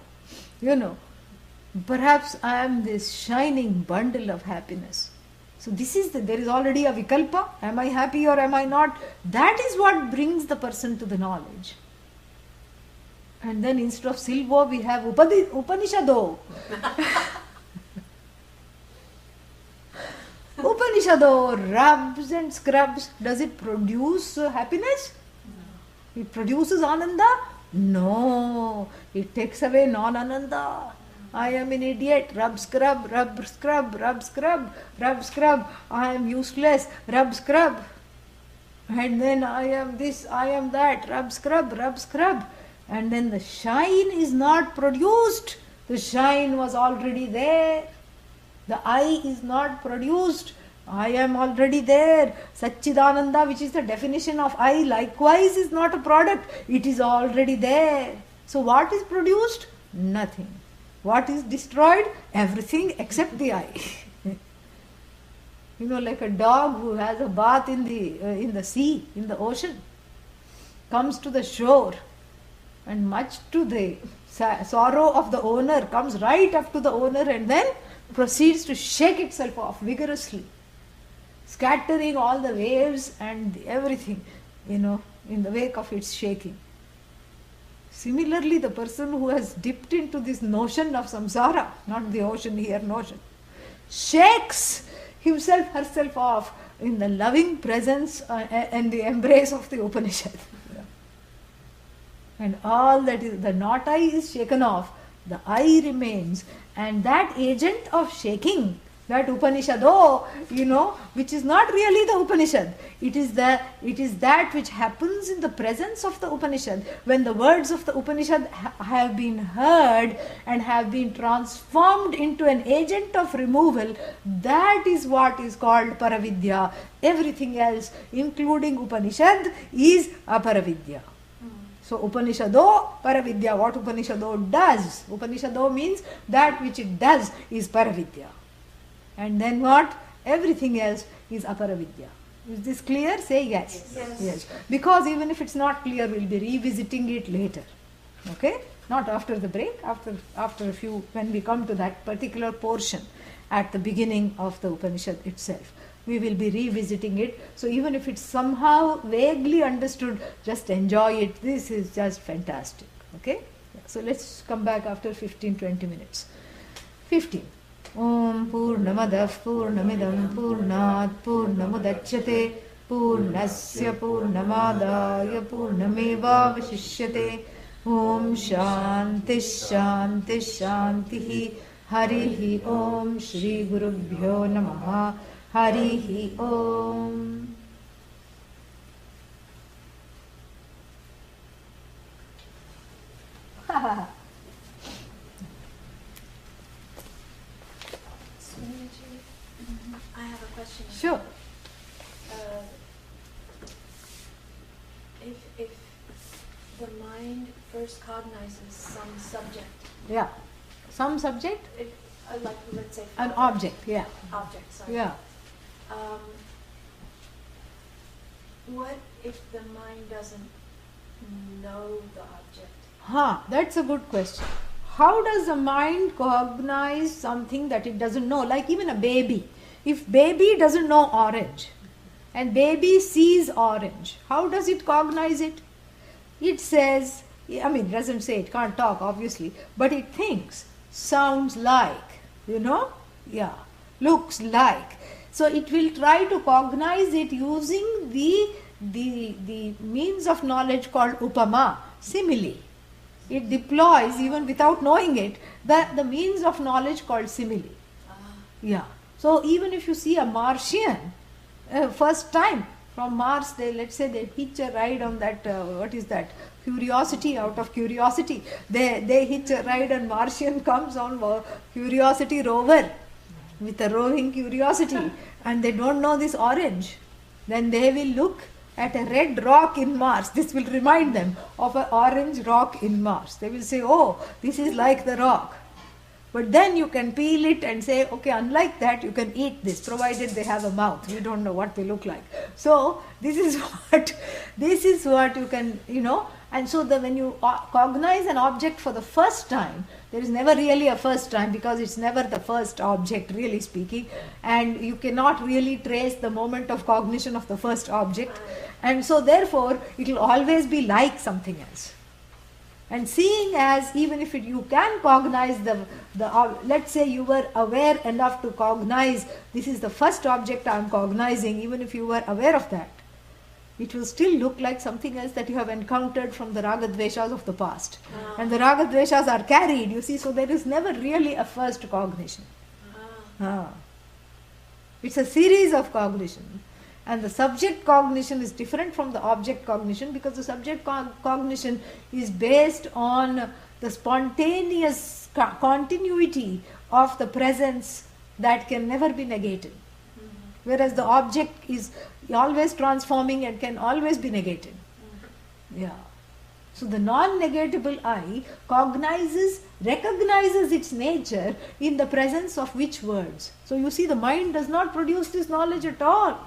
perhaps I am this shining bundle of happiness. So this is there is already a vikalpa, am I happy or am I not? That is what brings the person to the knowledge. And then instead of silvo we have Upanishado. Upanishado rubs and scrubs. Does it produce happiness? No. It produces ananda? No. It takes away non-ananda. I am an idiot. Rub, scrub, rub, scrub, rub, scrub, rub, scrub. I am useless. Rub, scrub. And then I am this, I am that. Rub, scrub, rub, scrub. And then the shine is not produced. The shine was already there. The I is not produced. I am already there. Satchidananda, which is the definition of I, likewise is not a product. It is already there. So what is produced? Nothing. What is destroyed? Everything except the I. Like a dog who has a bath in the sea, in the ocean, comes to the shore, and much to the sorrow of the owner, comes right up to the owner and then proceeds to shake itself off vigorously, scattering all the waves and everything, in the wake of its shaking. Similarly, the person who has dipped into this notion of samsara, not the ocean here, notion, shakes himself, herself off, in the loving presence and the embrace of the Upanishad. And all that is, the not I is shaken off, the I remains, and that agent of shaking, that Upanishad, which is not really the Upanishad, it is that which happens in the presence of the Upanishad, when the words of the Upanishad have been heard and have been transformed into an agent of removal. That is what is called Paravidya. Everything else, including Upanishad, is Aparavidya. So Upanishado, Paravidya, what Upanishado does? Upanishado means that which it does is Paravidya. And then what? Everything else is Aparavidya. Is this clear? Say yes. Yes. Because even if it's not clear, we'll be revisiting it later. Okay? Not after the break, after a few, when we come to that particular portion at the beginning of the Upanishad itself. We will be revisiting it. So even if it's somehow vaguely understood, just enjoy it. This is just fantastic. Okay? So let's come back after 15-20 minutes. 15. Om Purnamadah Purnamidam Purnat Purnamudachyate Purnasya Purnamadaya Purnameva Vashishyate. Om Shanti Shanti Shanti Harihi Om Shri Gurubhyo Namaha Harihi Om. Swamiji, I have a question. Sure. If the mind first cognizes some subject, Yeah. Some subject, like let's say an fire. object. Yeah. Object, sorry. Yeah. What if the mind doesn't know the object? That's a good question. How does the mind cognize something that it doesn't know? Like even a baby. If baby doesn't know orange and baby sees orange, how does it cognize it? It says, it doesn't say, it can't talk obviously, but it thinks, sounds like, looks like. So it will try to cognize it using the means of knowledge called upama, simile. It deploys, even without knowing it, the means of knowledge called simile. Yeah. So even if you see a Martian, first time from Mars, let's say they hitch a ride on that, what is that? Curiosity, out of curiosity. They hitch a ride and Martian comes on Curiosity rover with a roving Curiosity and they don't know this orange. Then they will look at a red rock in Mars. This will remind them of an orange rock in Mars. They will say, oh, this is like the rock. But then you can peel it and say, okay, unlike that, you can eat this, provided they have a mouth. You don't know what they look like. So this is what you can, and so when you cognize an object for the first time, there is never really a first time because it's never the first object, really speaking, and you cannot really trace the moment of cognition of the first object, and so therefore it will always be like something else. And seeing as, even if you can cognize let's say you were aware enough to cognize, this is the first object I am cognizing, even if you were aware of that, it will still look like something else that you have encountered from the ragadveshas of the past. And the ragadveshas are carried, you see, so there is never really a first cognition. It's a series of cognition. And the subject cognition is different from the object cognition because the subject cognition is based on the spontaneous continuity of the presence that can never be negated. Whereas the object is always transforming and can always be negated. Yeah. So the non-negatable I recognizes its nature in the presence of which words. So you see, the mind does not produce this knowledge at all.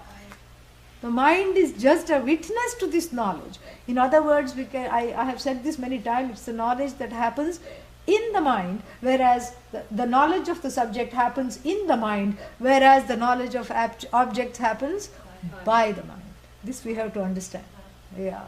The mind is just a witness to this knowledge. In other words, I have said this many times, it's the knowledge that happens in the mind, whereas the knowledge of the subject happens in the mind, whereas the knowledge of objects happens by the mind. This we have to understand. Yeah.